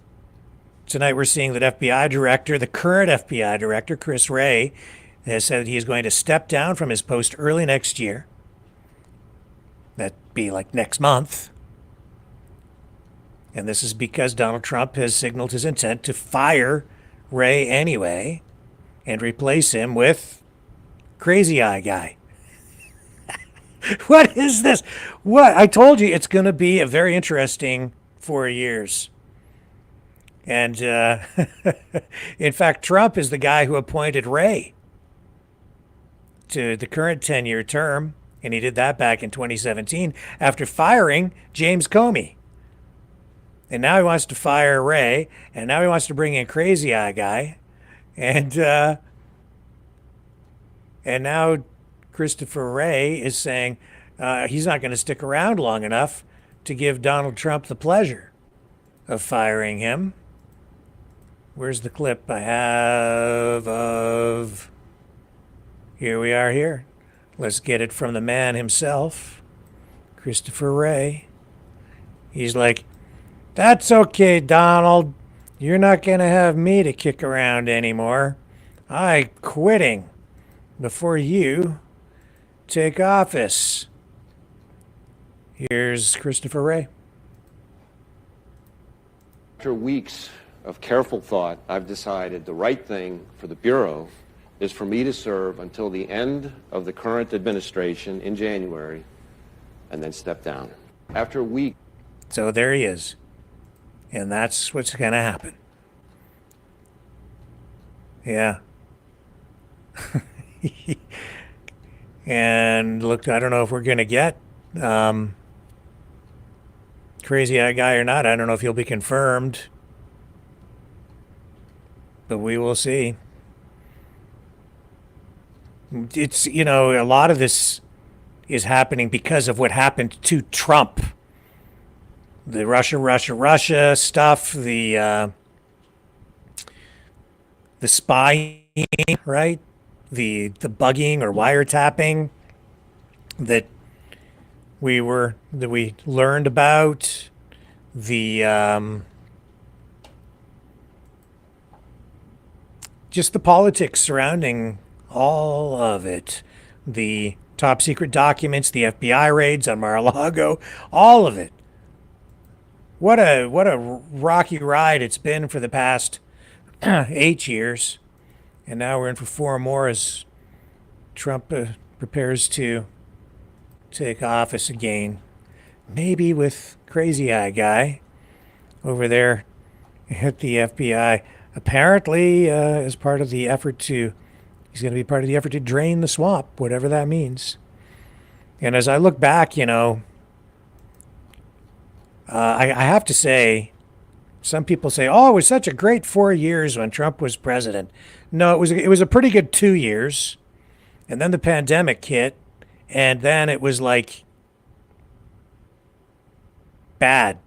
tonight we're seeing that the current FBI director, Chris Wray, has said he is going to step down from his post early next year. That'd be like next month. And this is because Donald Trump has signaled his intent to fire Wray anyway and replace him with Crazy Eye Guy. What is this? What? I told you it's going to be a very interesting 4 years. And in fact, Trump is the guy who appointed Wray to the current 10-year term, and he did that back in 2017 after firing James Comey. And now he wants to fire Ray, and now he wants to bring in Crazy Eye Guy, and now Christopher Wray is saying he's not going to stick around long enough to give Donald Trump the pleasure of firing him. Where's the clip I have of... Here we are here. Let's get it from the man himself, Christopher Wray. He's like, that's okay, Donald. You're not going to have me to kick around anymore. I'm quitting before you take office. Here's Christopher Wray. After weeks of careful thought, I've decided the right thing for the Bureau is for me to serve until the end of the current administration in January and then step down. After a week. So there he is. And that's what's going to happen. Yeah. And look, I don't know if we're going to get Crazy Eye Guy or not. I don't know if he'll be confirmed. But we will see. It's, you know, a lot of this is happening because of what happened to Trump. The Russia stuff, the spying, right? The bugging or wiretapping that we learned about, the just the politics surrounding all of it, the top secret documents, the FBI raids on Mar-a-Lago, all of it. What a rocky ride it's been for the past 8 years, and now we're in for 4 more as Trump prepares to take office again. Maybe with Crazy Eye Guy over there at the FBI. Apparently, as part of the effort to, he's going to be part of the effort to drain the swamp, whatever that means. And as I look back, you know, I have to say, some people say, "Oh, it was such a great 4 years when Trump was president." No, it was a pretty good 2 years, and then the pandemic hit, and then it was like bad.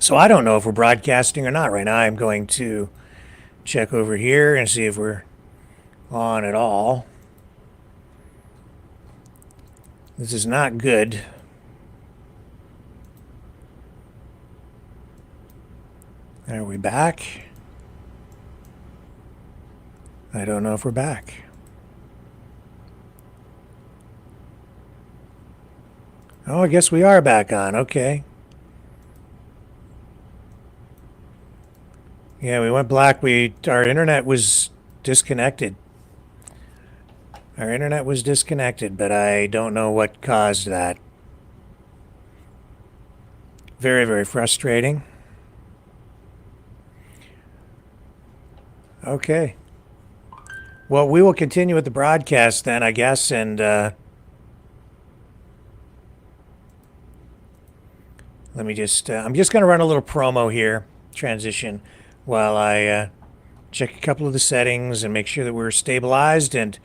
So I don't know if we're broadcasting or not right now. I'm going to check over here and see if we're on at all. This is not good. Are we back? I don't know if we're back. Oh, I guess we are back on. Okay. Yeah, we went black. Our internet was disconnected. Our internet was disconnected, but I don't know what caused that. Very, very frustrating. Okay. Well, we will continue with the broadcast then, I guess, and let me just, I'm just going to run a little promo here, transition, while I check a couple of the settings and make sure that we're stabilized, and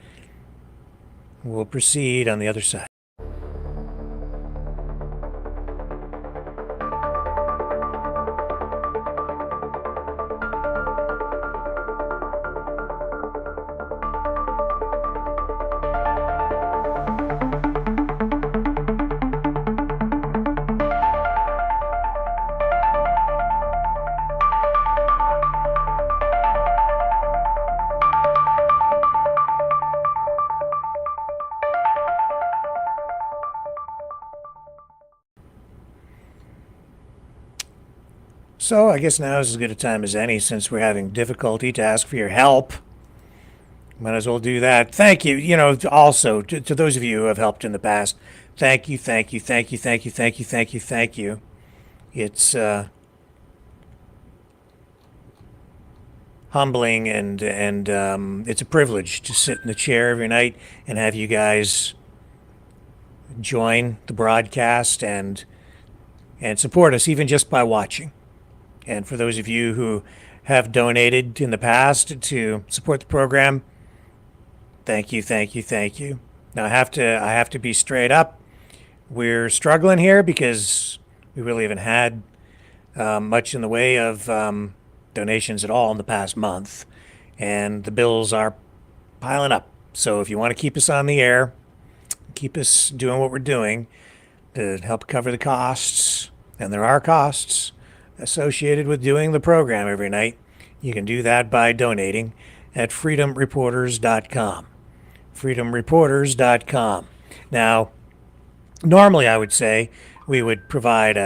we'll proceed on the other side. So I guess now is as good a time as any, since we're having difficulty, to ask for your help. Might as well do that. Thank you. You know, also, to those of you who have helped in the past, thank you, thank you, thank you, thank you, thank you, thank you, thank you. It's humbling, and it's a privilege to sit in the chair every night and have you guys join the broadcast and support us, even just by watching. And for those of you who have donated in the past to support the program, thank you, thank you, thank you. Now I have to be straight up. We're struggling here because we really haven't had much in the way of donations at all in the past month, and the bills are piling up. So if you want to keep us on the air, keep us doing what we're doing to help cover the costs, and there are costs associated with doing the program every night, you can do that by donating at freedomreporters.com. freedomreporters.com. Now, normally I would say we would provide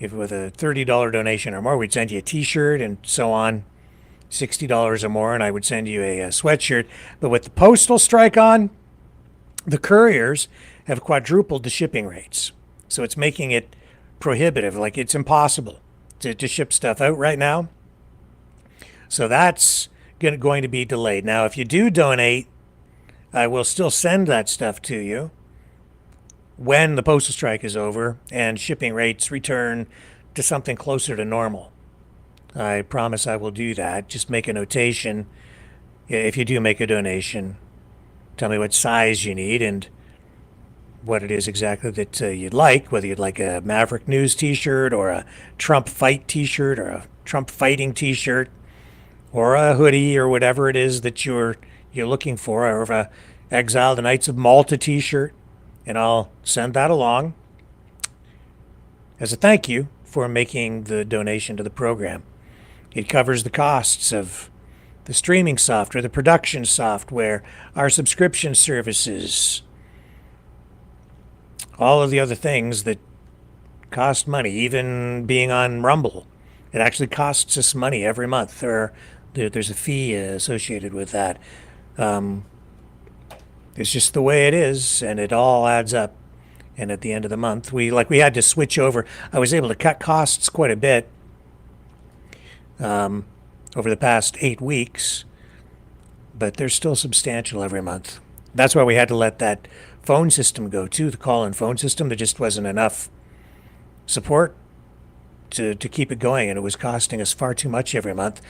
with a $30 donation or more, we'd send you a t-shirt and so on, $60 or more, and I would send you a sweatshirt. But with the postal strike on, the couriers have quadrupled the shipping rates. So it's making it prohibitive, like it's impossible to ship stuff out right now. So that's going to be delayed. Now, if you do donate, I will still send that stuff to you when the postal strike is over and shipping rates return to something closer to normal. I promise I will do that. Just make a notation. If you do make a donation, tell me what size you need and what it is exactly that you'd like, whether you'd like a Maverick News t-shirt or a Trump Fight t-shirt or a Trump Fighting t-shirt or a hoodie or whatever it is that you're looking for, or a Exile the Knights of Malta t-shirt, and I'll send that along as a thank you for making the donation to the program. It covers the costs of the streaming software, the production software, our subscription services, all of the other things that cost money, even being on Rumble. It actually costs us money every month. There's a fee associated with that. It's just the way it is, and it all adds up. And at the end of the month, we had to switch over. I was able to cut costs quite a bit over the past 8 weeks, but they're still substantial every month. That's why we had to let that phone system go too, the call-in phone system. There just wasn't enough support to keep it going, and it was costing us far too much every month.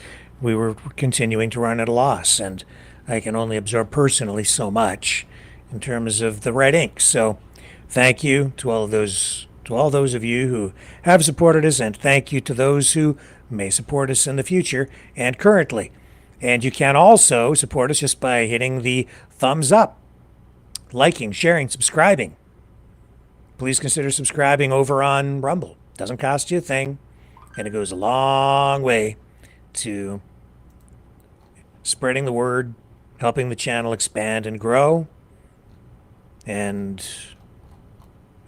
We were continuing to run at a loss, and I can only absorb personally so much in terms of the red ink. So thank you to all of those to all those of you who have supported us, and thank you to those who may support us in the future and currently. And you can also support us just by hitting the thumbs up, liking, sharing, subscribing. Please consider subscribing over on Rumble. Doesn't cost you a thing, and it goes a long way to spreading the word, helping the channel expand and grow. And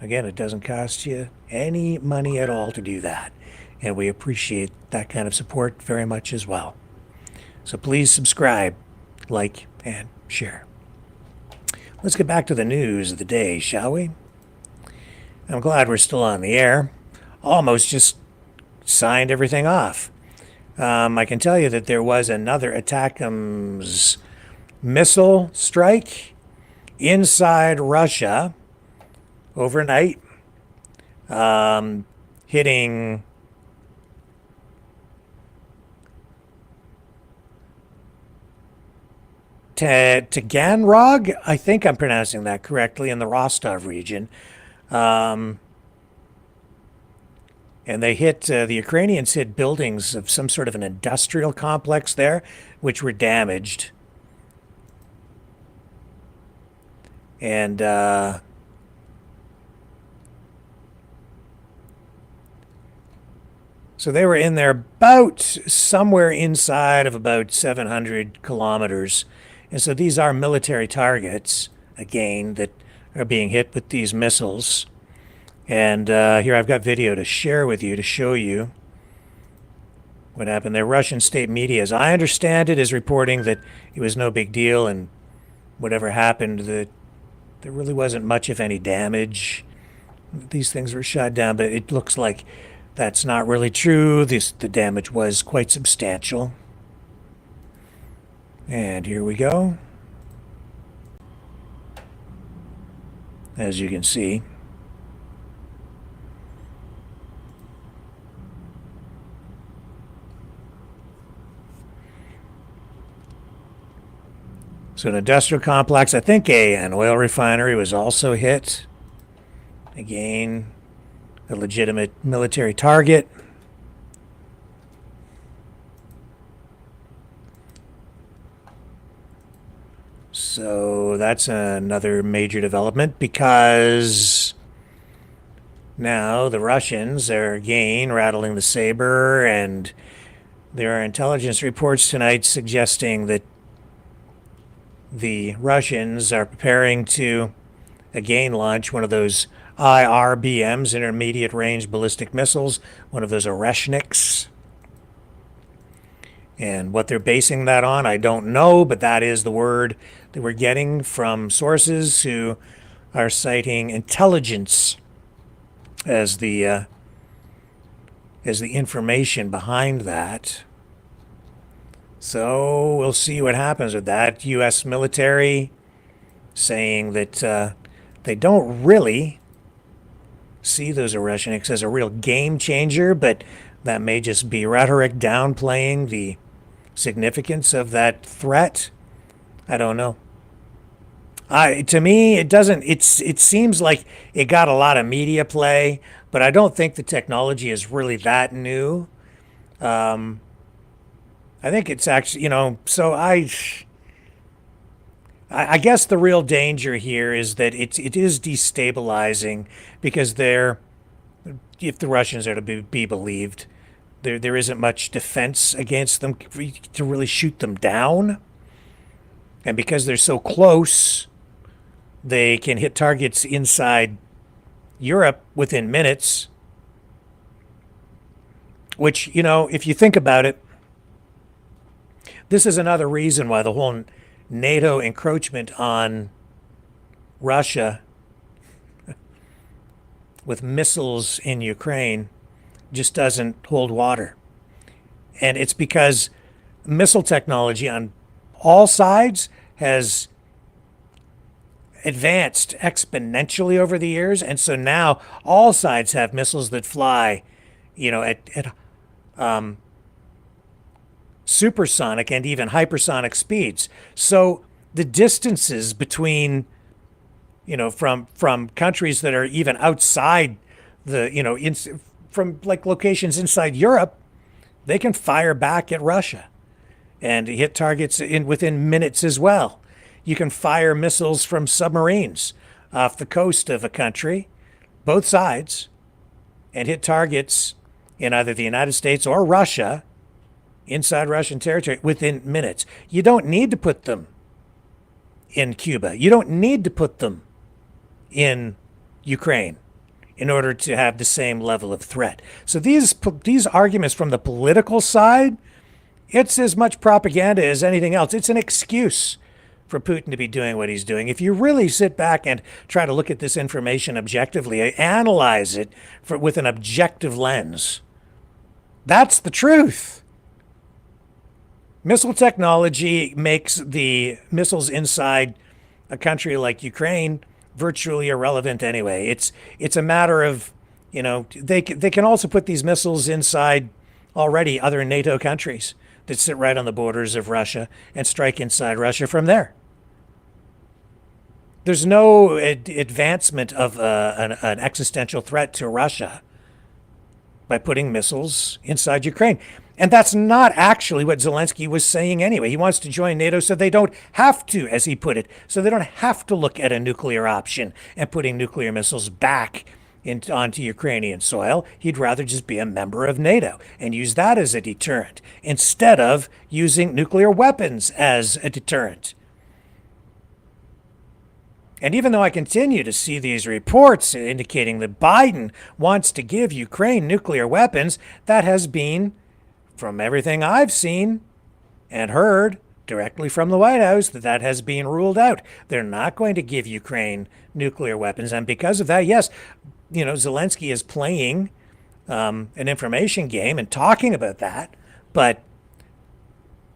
again, it doesn't cost you any money at all to do that. And we appreciate that kind of support very much as well. So please subscribe, like, and share. Let's get back to the news of the day, shall we? I'm glad we're still on the air. Almost just signed everything off. I can tell you that there was another ATACMS missile strike inside Russia overnight, hitting Taganrog, I think I'm pronouncing that correctly, in the Rostov region. And they hit, the Ukrainians hit buildings of some sort of an industrial complex there, which were damaged. And so they were in there about somewhere inside of about 700 kilometers. And so these are military targets, again, that are being hit with these missiles. And here I've got video to share with you to show you what happened there. Russian state media, as I understand it, is reporting that it was no big deal and whatever happened, that there really wasn't much, if any, damage. These things were shot down, but it looks like that's not really true. The damage was quite substantial. And here we go. As you can see. So an industrial complex, I think an oil refinery was also hit. Again, a legitimate military target. So that's another major development, because now the Russians are again rattling the saber, and there are intelligence reports tonight suggesting that the Russians are preparing to again launch one of those IRBMs, intermediate range ballistic missiles, one of those Oreshniks. And what they're basing that on, I don't know, but that is the word that we're getting from sources who are citing intelligence as the information behind that. So we'll see what happens with that. U.S. military saying that they don't really see those Oreshniks as a real game changer, but that may just be rhetoric downplaying the significance of that threat. I don't know. To me, it doesn't. It seems like it got a lot of media play, but I don't think the technology is really that new. I think it's actually, so I guess the real danger here is that it is destabilizing, because if the Russians are to be believed, there isn't much defense against them to really shoot them down. And because they're so close, they can hit targets inside Europe within minutes, which, if you think about it, this is another reason why the whole NATO encroachment on Russia with missiles in Ukraine just doesn't hold water. And it's because missile technology on all sides has advanced exponentially over the years. And so now all sides have missiles that fly, at supersonic and even hypersonic speeds. So the distances between, from countries that are even outside from like locations inside Europe, they can fire back at Russia and hit targets within minutes as well. You can fire missiles from submarines off the coast of a country, both sides, and hit targets in either the United States or Russia, inside Russian territory, within minutes. You don't need to put them in Cuba. You don't need to put them in Ukraine in order to have the same level of threat. So these arguments from the political side, it's as much propaganda as anything else. It's an excuse for Putin to be doing what he's doing. If you really sit back and try to look at this information objectively, analyze it with an objective lens, that's the truth. Missile technology makes the missiles inside a country like Ukraine virtually irrelevant anyway. It's a matter of, they can also put these missiles inside already other NATO countries that sit right on the borders of Russia and strike inside Russia from there. There's no advancement of an existential threat to Russia by putting missiles inside Ukraine. And that's not actually what Zelensky was saying anyway. He wants to join NATO so they don't have to, as he put it, so they don't have to look at a nuclear option and putting nuclear missiles back onto Ukrainian soil. He'd rather just be a member of NATO and use that as a deterrent instead of using nuclear weapons as a deterrent. And even though I continue to see these reports indicating that Biden wants to give Ukraine nuclear weapons, that has been, from everything I've seen and heard directly from the White House, that has been ruled out. They're not going to give Ukraine nuclear weapons. And because of that, yes, Zelensky is playing an information game and talking about that, but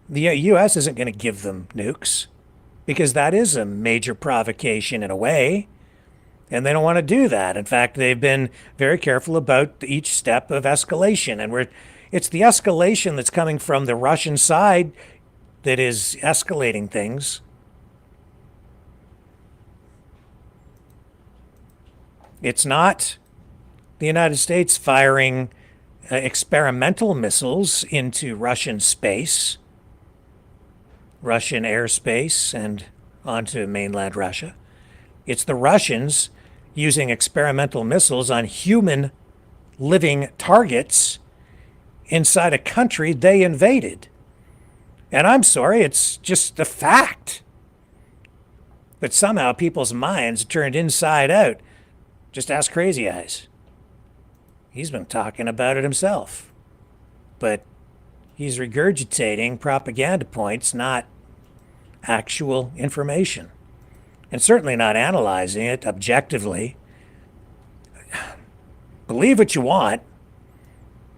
the U.S. isn't going to give them nukes because that is a major provocation in a way, and they don't want to do that. In fact, they've been very careful about each step of escalation, and it's the escalation that's coming from the Russian side that is escalating things. It's not the United States firing experimental missiles into Russian space, Russian airspace, and onto mainland Russia. It's the Russians using experimental missiles on human living targets inside a country they invaded. And I'm sorry, it's just the fact. But somehow people's minds turned inside out. Just ask Crazy Eyes. He's been talking about it himself. But he's regurgitating propaganda points, not actual information. And certainly not analyzing it objectively. Believe what you want,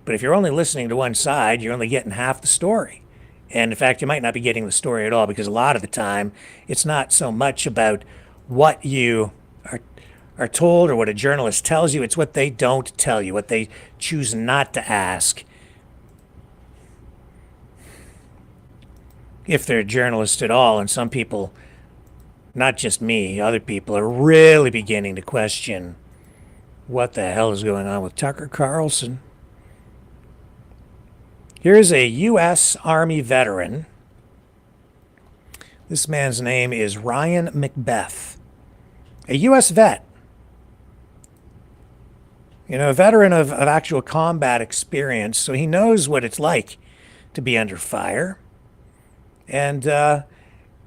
but if you're only listening to one side, you're only getting half the story. And in fact, you might not be getting the story at all, because a lot of the time, it's not so much about what you are told or what a journalist tells you. It's what they don't tell you, what they choose not to ask. If they're journalists at all, and some people, not just me, other people are really beginning to question what the hell is going on with Tucker Carlson. Here's a U.S. Army veteran. This man's name is Ryan Macbeth, a U.S. vet. A veteran of actual combat experience, so he knows what it's like to be under fire. And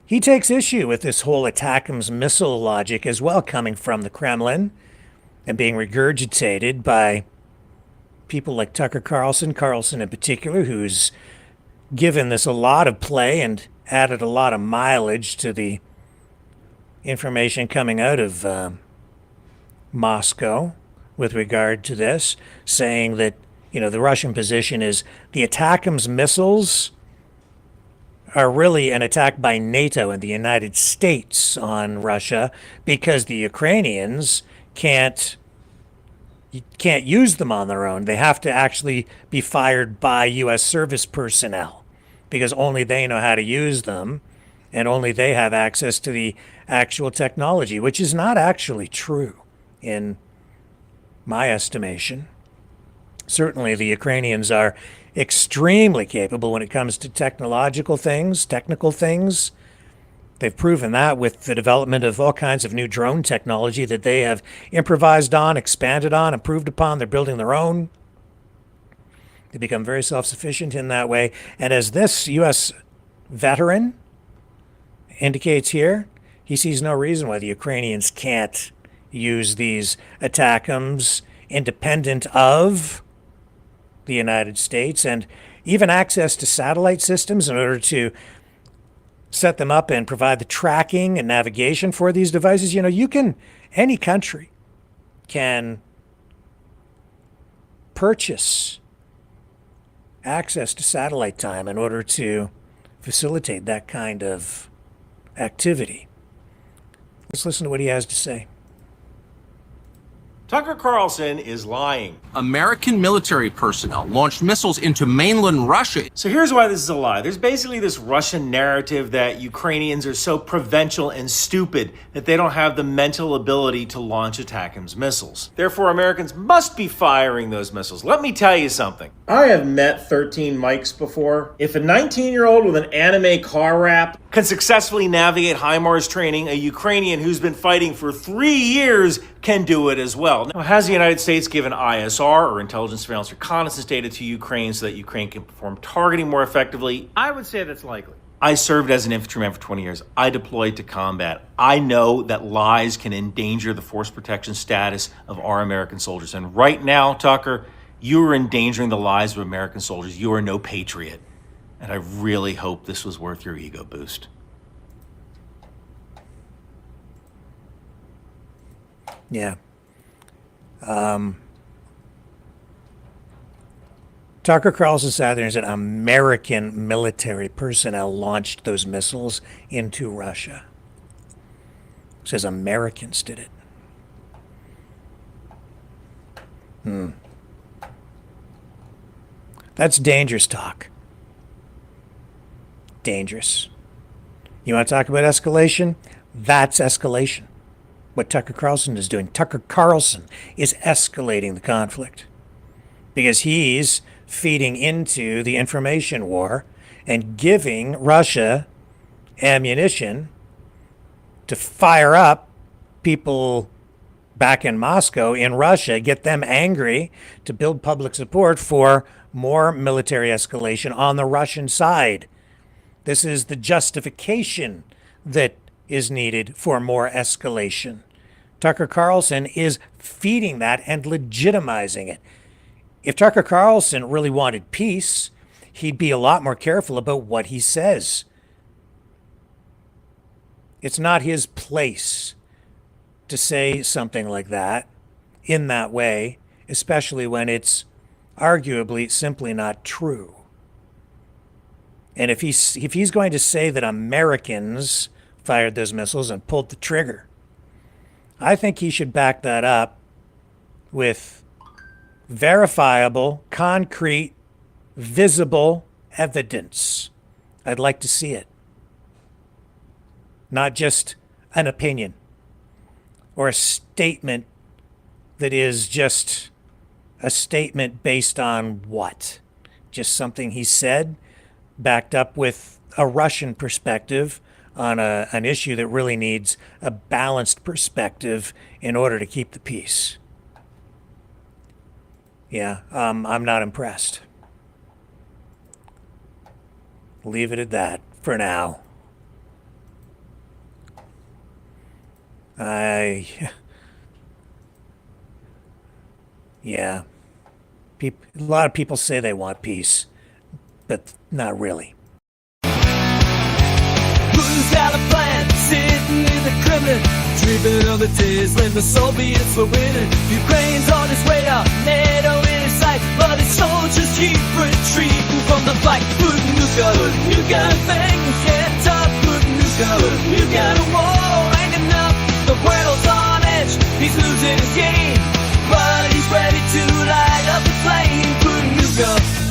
he takes issue with this whole ATACMS missile logic as well, coming from the Kremlin and being regurgitated by people like Tucker Carlson in particular, who's given this a lot of play and added a lot of mileage to the information coming out of Moscow with regard to this, saying that, the Russian position is the ATACMS missiles are really an attack by NATO and the United States on Russia, because the Ukrainians can't use them on their own. They have to actually be fired by U.S. service personnel, because only they know how to use them and only they have access to the actual technology, which is not actually true in my estimation. Certainly the Ukrainians are extremely capable when it comes to technical things. They've proven that with the development of all kinds of new drone technology that they have improvised on, expanded on, improved upon. They're building their own. They become very self-sufficient in that way. And as this U.S. veteran indicates here, he sees no reason why the Ukrainians can't use these ATACMS independent of the United States, and even access to satellite systems in order to set them up and provide the tracking and navigation for these devices. You know, any country can purchase access to satellite time in order to facilitate that kind of activity. Let's listen to what he has to say. Tucker Carlson is lying. American military personnel launched missiles into mainland Russia. So here's why this is a lie. There's basically this Russian narrative that Ukrainians are so provincial and stupid that they don't have the mental ability to launch ATACMS missiles. Therefore, Americans must be firing those missiles. Let me tell you something. I have met 13 Mikes before. If a 19-year-old with an anime car rap can successfully navigate HIMARS training, a Ukrainian who's been fighting for 3 years can do it as well. Now, has the United States given ISR, or intelligence surveillance reconnaissance data, to Ukraine so that Ukraine can perform targeting more effectively? I would say that's likely. I served as an infantryman for 20 years. I deployed to combat. I know that lies can endanger the force protection status of our American soldiers. And right now, Tucker, you are endangering the lives of American soldiers. You are no patriot. And I really hope this was worth your ego boost. Yeah. Tucker Carlson sat there and said American military personnel launched those missiles into Russia. Says Americans did it. That's dangerous talk. Dangerous. You want to talk about escalation? That's escalation. What Tucker Carlson is doing. Tucker Carlson is escalating the conflict because he's feeding into the information war and giving Russia ammunition to fire up people back in Moscow, in Russia, get them angry, to build public support for more military escalation on the Russian side. This is the justification that is needed for more escalation. Tucker Carlson is feeding that and legitimizing it. If Tucker Carlson really wanted peace, he'd be a lot more careful about what he says. It's not his place to say something like that in that way, especially when it's arguably simply not true. And if he's going to say that Americans fired those missiles and pulled the trigger, I think he should back that up with verifiable, concrete, visible evidence. I'd like to see it. Not just an opinion or a statement that is just a statement based on what? Just something he said, backed up with a Russian perspective on an issue that really needs a balanced perspective in order to keep the peace. Yeah, I'm not impressed. Leave it at that for now. Yeah. A lot of people say they want peace, but not really. Who's got a plan? Sitting in the Kremlin, dreaming of the days when the Soviets were winning. Ukraine's on its way out, NATO in its sight, but its soldiers keep retreating from the fight. Putin-nuka, bang, get tough. Putin-nuka, a war ranking up. The world's on edge, he's losing his game, but he's ready to light up the flame. Putin-nuka.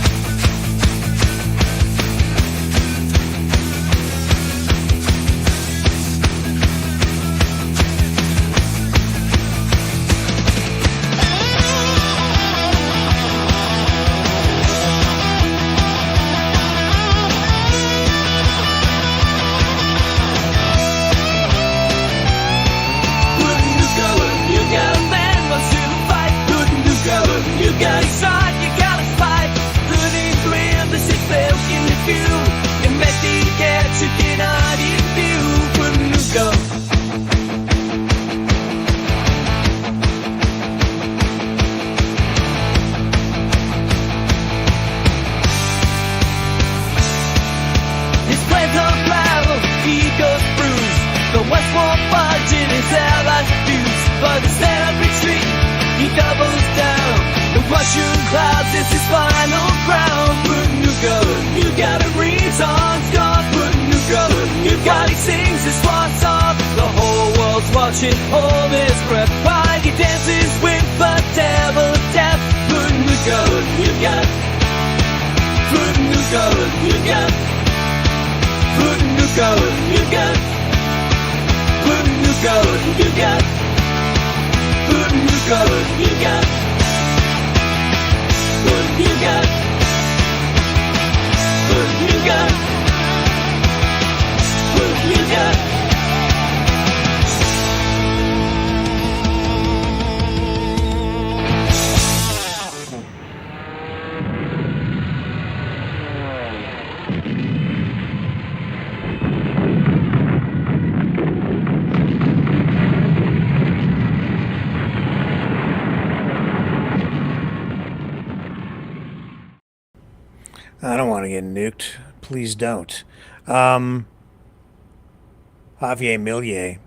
God, he sings his swan song. The whole world's watching, hold his breath while he dances with the devil of death. Funuka, Funuka. Funuka, Funuka. Funuka, Funuka. Funuka, Funuka. Funuka, Funuka. Funuka. Funuka. Funuka. I don't want to get nuked. Please don't. Javier Milei.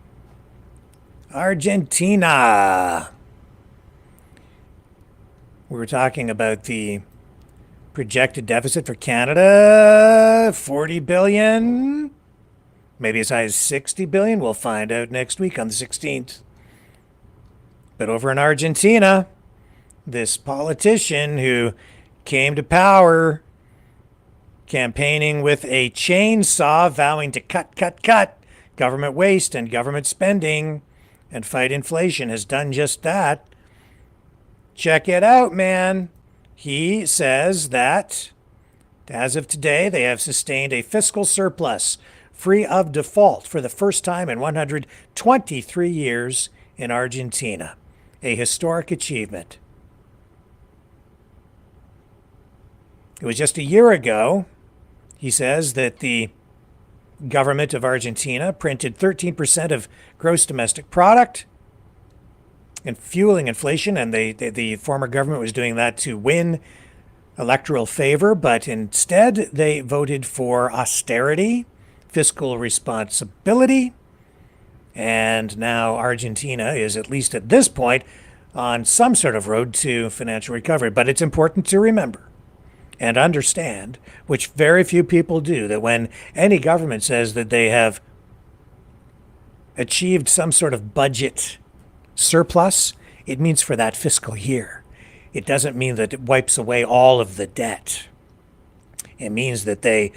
Argentina. We were talking about the projected deficit for Canada, 40 billion, maybe as high as 60 billion. We'll find out next week on the 16th. But over in Argentina, this politician who came to power campaigning with a chainsaw, vowing to cut government waste and government spending and fight inflation, has done just that. Check it out, man. He says that as of today, they have sustained a fiscal surplus free of default for the first time in 123 years in Argentina. A historic achievement. It was just a year ago, he says, that the government of Argentina printed 13% of gross domestic product and fueling inflation, and the former government was doing that to win electoral favor, but instead they voted for austerity, fiscal responsibility, and now Argentina is, at least at this point, on some sort of road to financial recovery. But it's important to remember and understand, which very few people do, that when any government says that they have achieved some sort of budget surplus, it means for that fiscal year. It doesn't mean that it wipes away all of the debt. It means that they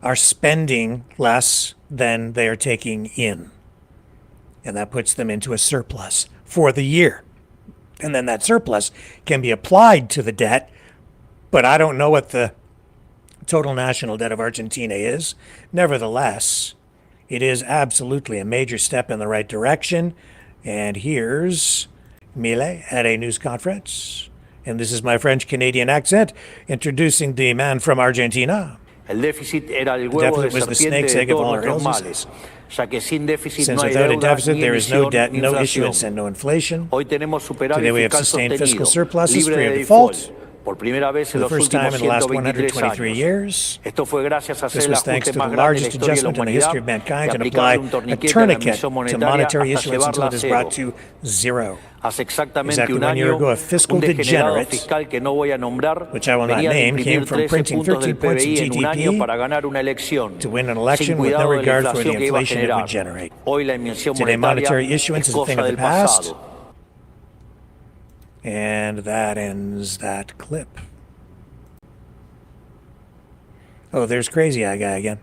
are spending less than they are taking in. And that puts them into a surplus for the year. And then that surplus can be applied to the debt, but I don't know what the total national debt of Argentina is. Nevertheless, it is absolutely a major step in the right direction. And here's Milei at a news conference. And this is my French-Canadian accent, introducing the man from Argentina. El déficit era el The huevo de deficit was the serpiente snake's de egg of todos all our nuestros illnesses. males, ya que sin déficit Since no hay without a deuda, deficit, ni there is no emisión, debt, ni no inflación. issuance, and no inflation. Hoy tenemos superávit Today we have fiscal sustained fiscal sostenido, surpluses libre free of de default default, por primera vez for en the los first time últimos in the last 123 123 años. years. Esto fue gracias a This hacer el was thanks ajuste to the más grande en la largest historia de la adjustment in the history of humanidad, mankind de to aplicarle apply un a torniquete a la tourniquet emisión to monetaria monetary hasta issuance until llevarla it a is brought cero. to zero. Hace exactamente Exactly un 1 year año, ago, a fiscal un degenerado degenerate, fiscal que no voy a nombrar, which I will not venía de name, came imprimir from 13 printing puntos 13 del points in PBI en un año GDP para ganar una elección, to win an sin election with no cuidado de la regard for the inflación que iba a inflation it would generar. generate. Hoy la emisión Today, monetary monetaria issuance es is a thing cosa of the del past. pasado. And that ends that clip. Oh, there's Crazy Eye Guy again.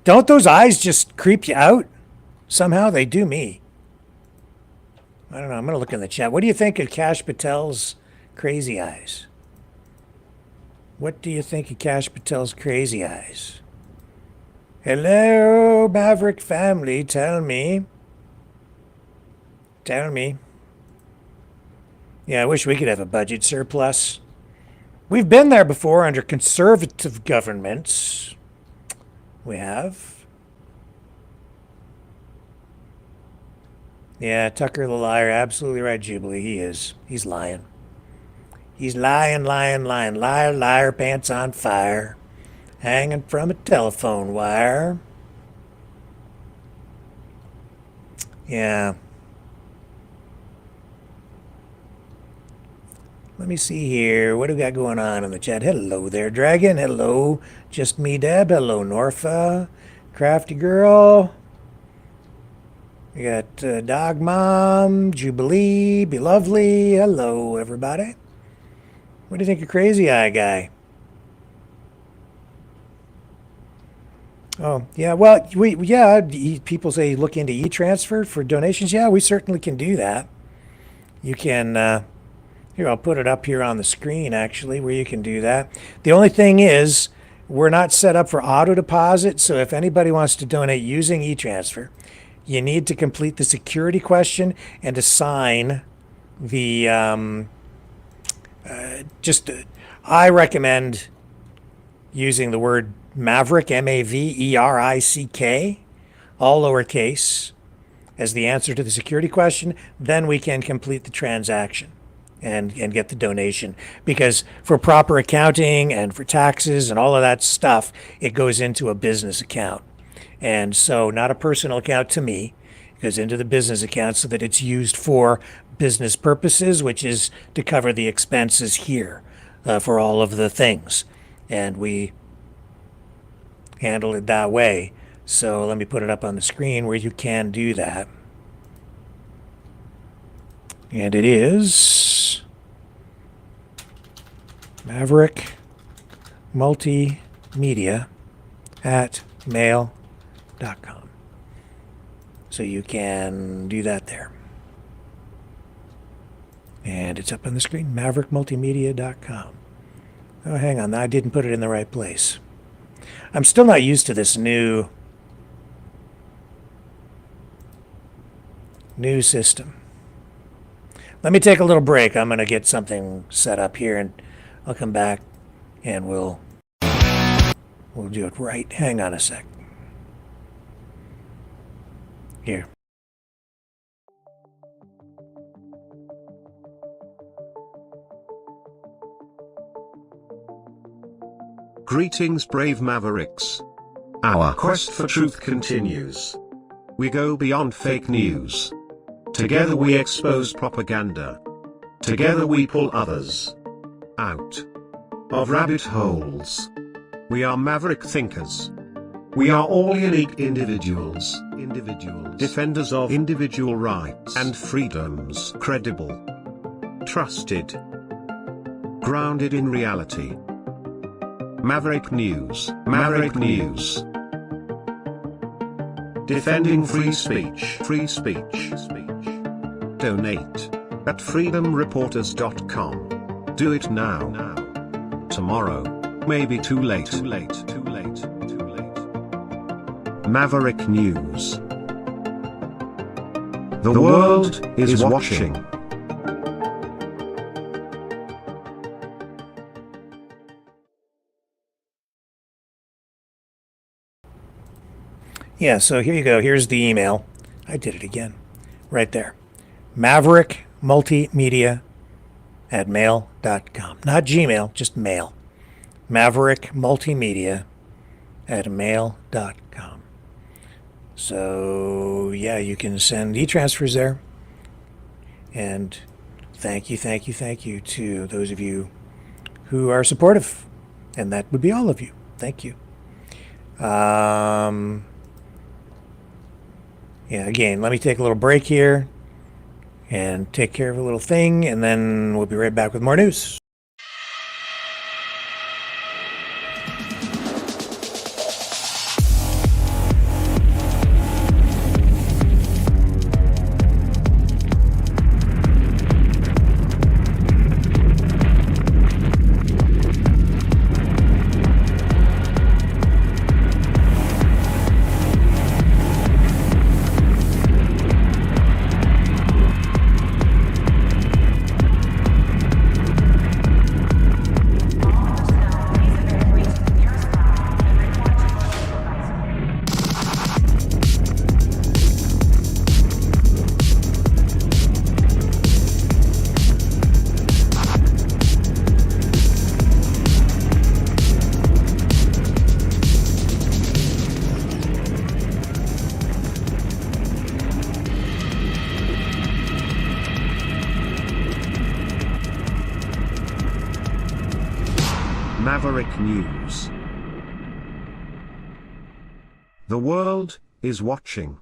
Don't those eyes just creep you out? Somehow they do me. I don't know. I'm going to look in the chat. What do you think of Kash Patel's crazy eyes? What do you think of Kash Patel's crazy eyes? Hello, Maverick family. Tell me. Tell me. Yeah, I wish we could have a budget surplus. We've been there before under conservative governments. We have. Yeah, Tucker the liar. Absolutely right, Jubilee. He is. He's lying. He's lying, lying, lying. Liar, liar, pants on fire. Hanging from a telephone wire. Yeah. Let me see here. What do we got going on in the chat? Hello there, Dragon. Hello, Just Me Deb. Hello, Norfa. Crafty Girl. We got Dog Mom, Jubilee, Be Lovely. Hello, everybody. What do you think of Crazy Eye Guy? Oh, yeah. Well, people say look into e-transfer for donations. Yeah, we certainly can do that. You can, here, I'll put it up here on the screen, actually, where you can do that. The only thing is, we're not set up for auto deposit, so if anybody wants to donate using e-transfer, you need to complete the security question and to sign the, I recommend using the word Maverick, Maverick, all lowercase, as the answer to the security question. Then we can complete the transaction and get the donation. Because for proper accounting and for taxes and all of that stuff, it goes into a business account. And so not a personal account to me. It goes into the business account so that it's used for business purposes, which is to cover the expenses here for all of the things. And we handle it that way. So let me put it up on the screen where you can do that. And it is Maverick Multimedia at mail.com. So you can do that there. And it's up on the screen, maverickmultimedia.com. Oh, hang on, I didn't put it in the right place. I'm still not used to this new system. Let me take a little break. I'm going to get something set up here, and I'll come back and we'll do it right. Hang on a sec. Here. Greetings, brave Mavericks. Our quest for truth continues. We go beyond fake news. Together we expose propaganda. Together we pull others out of rabbit holes. We are maverick thinkers. We are all unique individuals. Defenders of individual rights and freedoms. Credible. Trusted. Grounded in reality. Maverick News. Maverick News. Defending free speech. Free speech. Donate at freedomreporters.com. Do it now. Tomorrow may be too late. Too late. Too late. Too late. Maverick News. The world is watching. Yeah, so here you go. Here's the email. I did it again. Right there. Maverick Multimedia at mail.com. Not Gmail, just mail. Maverick Multimedia at mail.com. So, yeah, you can send e-transfers there. And thank you to those of you who are supportive. And that would be all of you. Thank you. Yeah, again, let me take a little break here and take care of a little thing, and then we'll be right back with more news. Maverick News. The world is watching.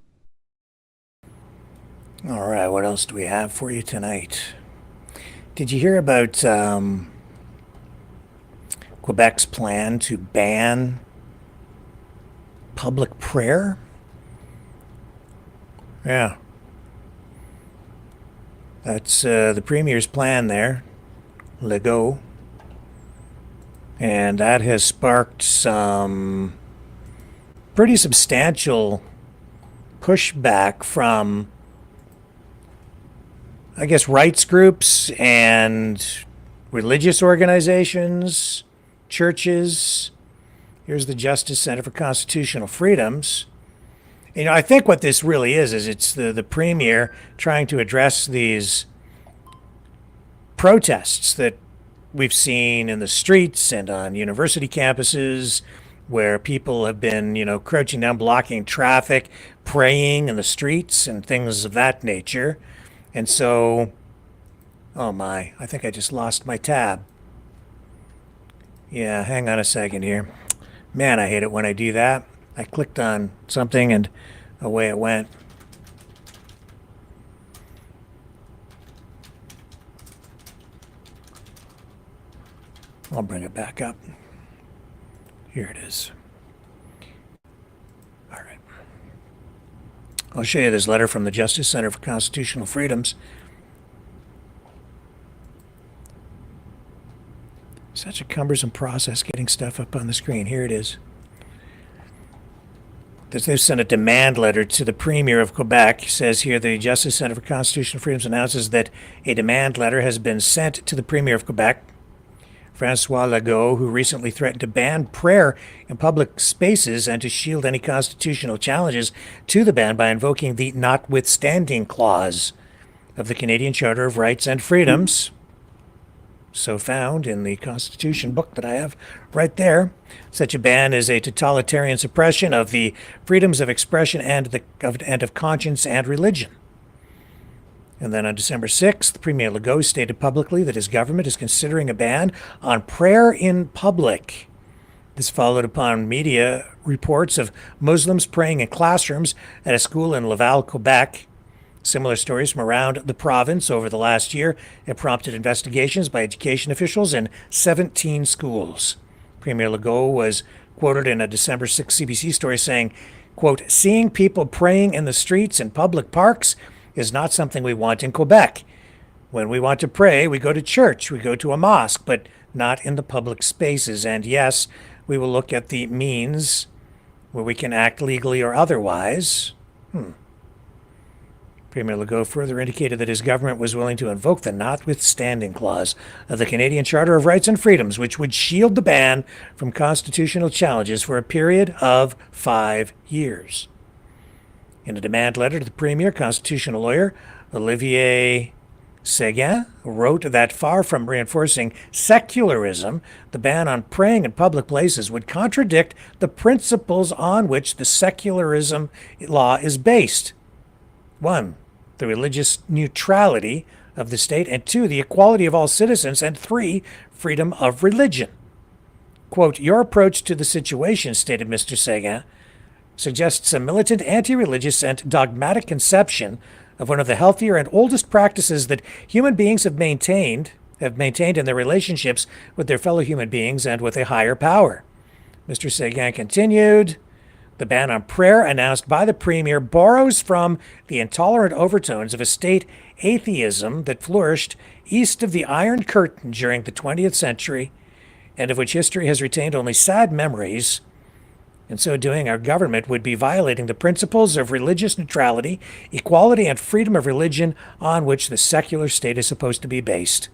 All right, what else do we have for you tonight? Did you hear about Quebec's plan to ban public prayer? Yeah. That's the Premier's plan there, Legault. And that has sparked some pretty substantial pushback from, I guess, rights groups and religious organizations, churches. Here's the Justice Center for Constitutional Freedoms. You know, I think what this really is it's the Premier trying to address these protests that we've seen in the streets and on university campuses where people have been, you know, crouching down, blocking traffic, praying in the streets and things of that nature. And so, oh my, I think I just lost my tab. Yeah, hang on a second here. Man, I hate it when I do that. I clicked on something and away it went. I'll bring it back up. Here it is. All right. I'll show you this letter from the Justice Center for Constitutional Freedoms. Such a cumbersome process getting stuff up on the screen. Here it is. They've sent a demand letter to the Premier of Quebec. It says here the Justice Center for Constitutional Freedoms announces that a demand letter has been sent to the Premier of Quebec, Francois Legault, who recently threatened to ban prayer in public spaces and to shield any constitutional challenges to the ban by invoking the notwithstanding clause of the Canadian Charter of Rights and Freedoms, so found in the Constitution book that I have right there. Such a ban is a totalitarian suppression of the freedoms of expression and of conscience and religion. And then on December 6th, Premier Legault stated publicly that his government is considering a ban on prayer in public. This followed upon media reports of Muslims praying in classrooms at a school in Laval, Quebec. Similar stories from around the province over the last year have prompted investigations by education officials in 17 schools. Premier Legault was quoted in a December 6 CBC story saying, quote, "Seeing people praying in the streets and public parks is not something we want in Quebec. When we want to pray, we go to church, we go to a mosque, but not in the public spaces. And yes, we will look at the means where we can act legally or otherwise." Premier Legault further indicated that his government was willing to invoke the notwithstanding clause of the Canadian Charter of Rights and Freedoms, which would shield the ban from constitutional challenges for a period of 5 years. In a demand letter to the Premier, constitutional lawyer Olivier Seguin wrote that far from reinforcing secularism, the ban on praying in public places would contradict the principles on which the secularism law is based. 1, the religious neutrality of the state, and 2, the equality of all citizens, and 3, freedom of religion. Quote, "Your approach to the situation," stated Mr. Seguin, "suggests a militant, anti-religious, and dogmatic conception of one of the healthier and oldest practices that human beings have maintained in their relationships with their fellow human beings and with a higher power." Mr. Seguin continued, "The ban on prayer announced by the Premier borrows from the intolerant overtones of a state atheism that flourished east of the Iron Curtain during the 20th century, and of which history has retained only sad memories. In so doing, our government would be violating the principles of religious neutrality, equality, and freedom of religion on which the secular state is supposed to be based."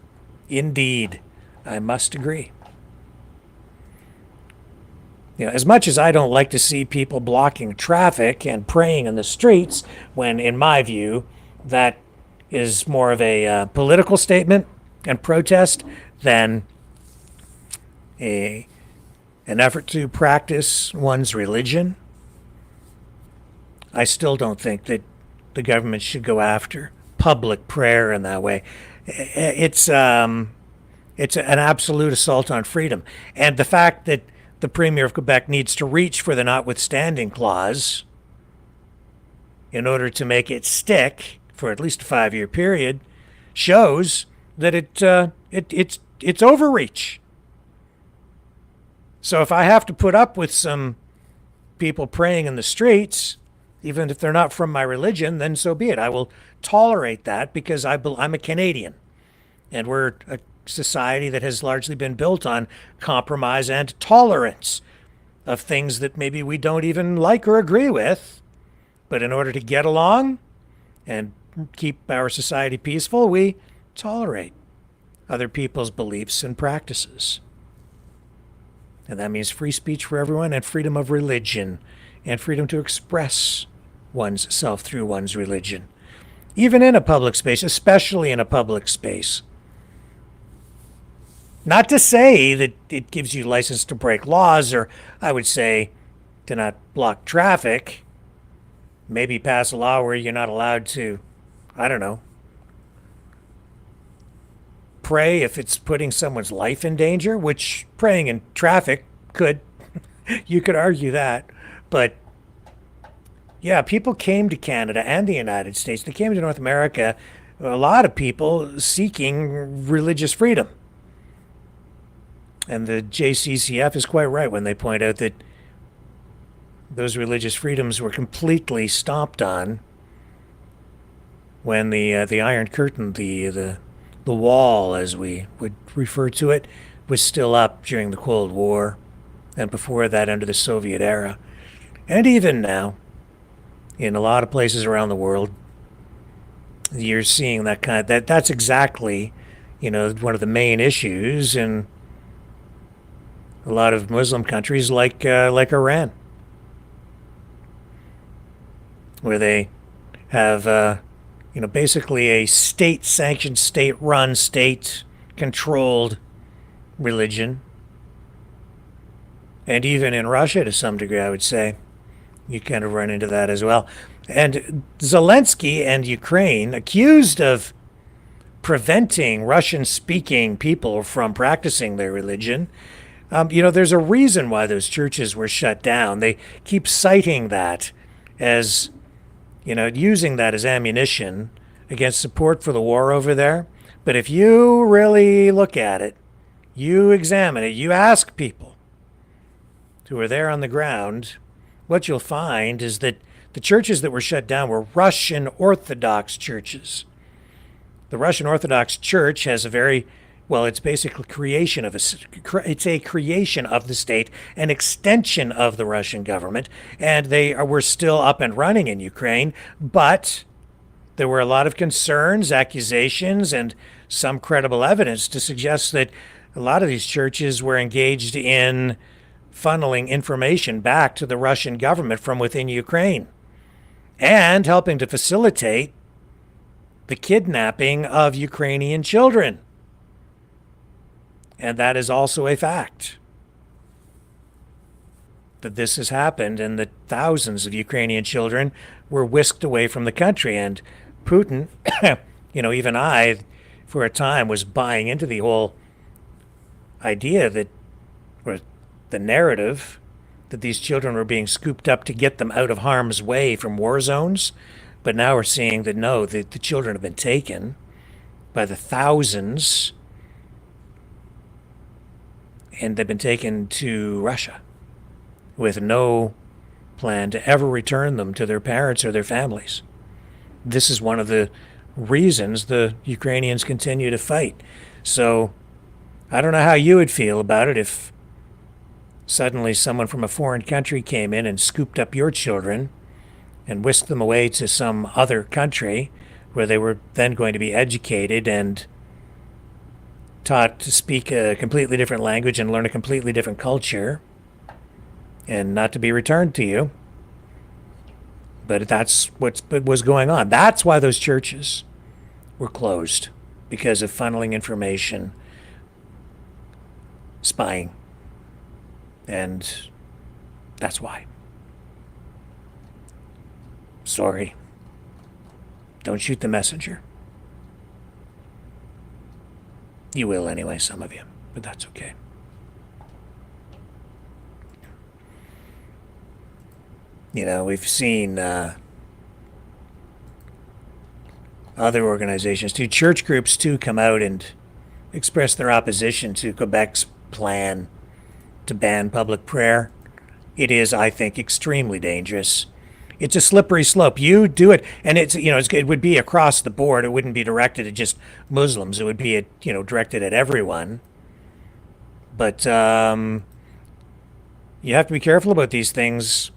Indeed, I must agree. You know, as much as I don't like to see people blocking traffic and praying in the streets, when, in my view, that is more of a political statement and protest than an effort to practice one's religion, I still don't think that the government should go after public prayer in that way. It's It's an absolute assault on freedom. And the fact that the Premier of Quebec needs to reach for the notwithstanding clause in order to make it stick for at least a 5-year period shows that it's overreach. So if I have to put up with some people praying in the streets, even if they're not from my religion, then so be it. I will tolerate that because I'm a Canadian, and we're a society that has largely been built on compromise and tolerance of things that maybe we don't even like or agree with. But in order to get along and keep our society peaceful, we tolerate other people's beliefs and practices. And that means free speech for everyone and freedom of religion and freedom to express one's self through one's religion, even in a public space, especially in a public space. Not to say that it gives you license to break laws, or I would say to not block traffic. Maybe pass a law where you're not allowed to, I don't know, pray if it's putting someone's life in danger, which praying in traffic could, you could argue that. But yeah, people came to Canada and the United States. They came to North America, a lot of people seeking religious freedom. And the JCCF is quite right when they point out that those religious freedoms were completely stomped on when the Iron Curtain, the wall, as we would refer to it, was still up during the Cold War, and before that under the Soviet era. And even now, in a lot of places around the world, you're seeing that that's exactly, one of the main issues in a lot of Muslim countries like Iran, where they have basically a state-sanctioned, state-run, state-controlled religion. And even in Russia, to some degree, I would say, you kind of run into that as well. And Zelensky and Ukraine, accused of preventing Russian-speaking people from practicing their religion, there's a reason why those churches were shut down. They keep citing that as, using that as ammunition against support for the war over there. But if you really look at it, you examine it, you ask people who are there on the ground, what you'll find is that the churches that were shut down were Russian Orthodox churches. The Russian Orthodox Church has a very, it's basically it's a creation of the state, an extension of the Russian government, and they were still up and running in Ukraine, but there were a lot of concerns, accusations, and some credible evidence to suggest that a lot of these churches were engaged in funneling information back to the Russian government from within Ukraine and helping to facilitate the kidnapping of Ukrainian children. And that is also a fact, that this has happened and that thousands of Ukrainian children were whisked away from the country. And Putin, even I, for a time, was buying into the whole idea that, or the narrative, that these children were being scooped up to get them out of harm's way from war zones. But now we're seeing that no, the children have been taken by the thousands, and they've been taken to Russia with no plan to ever return them to their parents or their families. This is one of the reasons the Ukrainians continue to fight. So I don't know how you would feel about it if suddenly someone from a foreign country came in and scooped up your children and whisked them away to some other country where they were then going to be educated and taught to speak a completely different language and learn a completely different culture, and not to be returned to you. But that's what was going on. That's why those churches were closed, because of funneling information, spying. And that's why. Sorry. Don't shoot the messenger. You will anyway, some of you, but that's okay. You know, we've seen other organizations, too, church groups, too, come out and express their opposition to Quebec's plan to ban public prayer. It is, I think, extremely dangerous. It's a slippery slope. You do it, and it's, you know, it would be across the board. It wouldn't be directed at just Muslims. It would be, you know, directed at everyone. But you have to be careful about these things.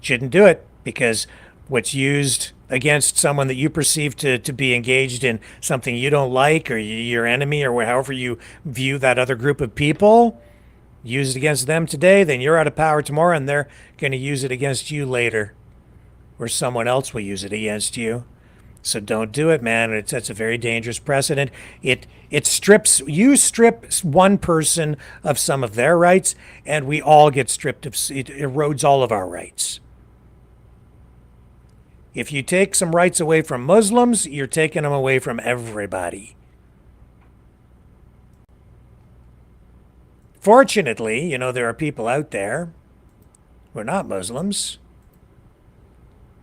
Shouldn't do it, because what's used against someone that you perceive to be engaged in something you don't like, or your enemy, or however you view that other group of people, use it against them today, then you're out of power tomorrow, and they're going to use it against you later, or someone else will use it against you. So don't do it, man. That's a very dangerous precedent. It strip one person of some of their rights, and we all get stripped of, it erodes all of our rights. If you take some rights away from Muslims, you're taking them away from everybody. Fortunately, you know, there are people out there who are not Muslims.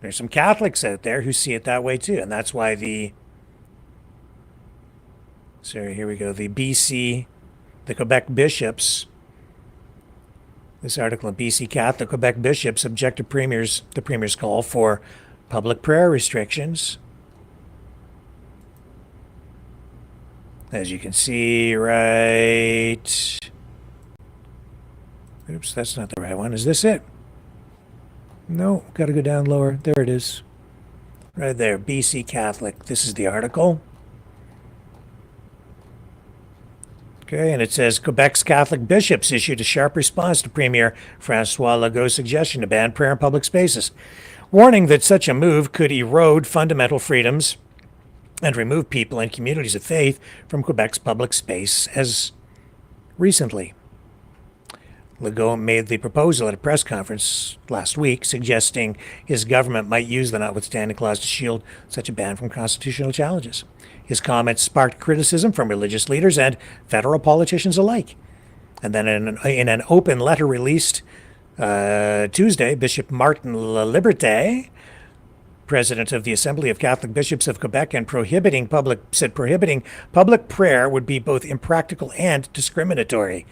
There's some Catholics out there who see it that way too, and that's why the Quebec bishops, this article in BC Catholic, Quebec bishops object to the Premier's call for public prayer restrictions. As you can see, right... Oops, that's not the right one. Is this it? No, got to go down lower. There it is. Right there, BC Catholic. This is the article. Okay, and it says, Quebec's Catholic bishops issued a sharp response to Premier François Legault's suggestion to ban prayer in public spaces, warning that such a move could erode fundamental freedoms and remove people and communities of faith from Quebec's public space as recently. Legault made the proposal at a press conference last week, suggesting his government might use the notwithstanding clause to shield such a ban from constitutional challenges. His comments sparked criticism from religious leaders and federal politicians alike. And then in an open letter released Tuesday, Bishop Martin Laliberté, president of the Assembly of Catholic Bishops of Quebec, and prohibiting public prayer would be both impractical and discriminatory.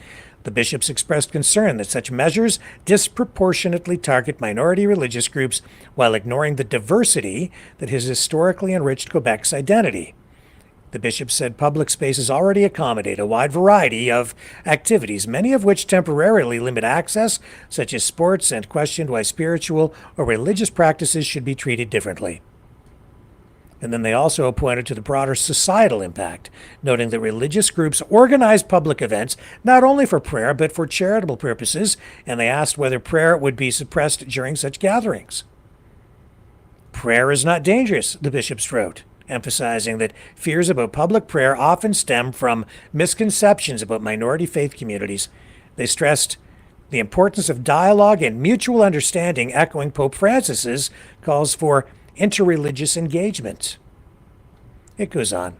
The bishops expressed concern that such measures disproportionately target minority religious groups while ignoring the diversity that has historically enriched Quebec's identity. The bishop said public spaces already accommodate a wide variety of activities, many of which temporarily limit access, such as sports, and questioned why spiritual or religious practices should be treated differently. And then they also pointed to the broader societal impact, noting that religious groups organize public events not only for prayer but for charitable purposes, and they asked whether prayer would be suppressed during such gatherings. Prayer is not dangerous, the bishops wrote, emphasizing that fears about public prayer often stem from misconceptions about minority faith communities. They stressed the importance of dialogue and mutual understanding, echoing Pope Francis's calls for interreligious engagement. It goes on.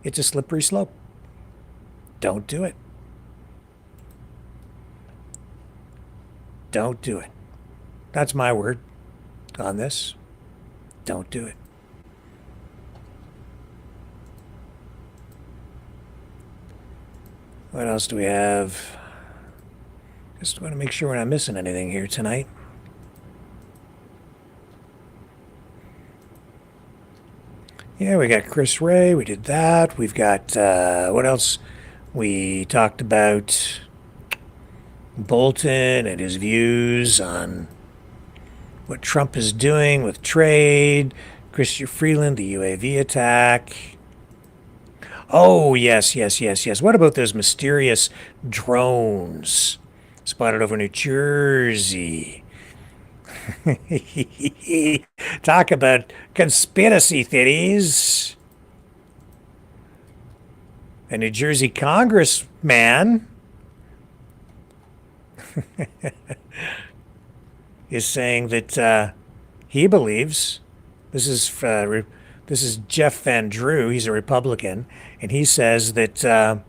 It's a slippery slope. Don't do it. Don't do it. That's my word on this. Don't do it. What else do we have? Just want to make sure we're not missing anything here tonight. Yeah, we got Chris Ray. We did that. We've got, what else? We talked about Bolton and his views on what Trump is doing with trade. Chrystia Freeland, the UAV attack. Oh, yes. What about those mysterious drones spotted over New Jersey? Talk about conspiracy theories. A New Jersey congressman is saying that he believes, this This is Jeff Van Drew. He's a Republican, and he says that the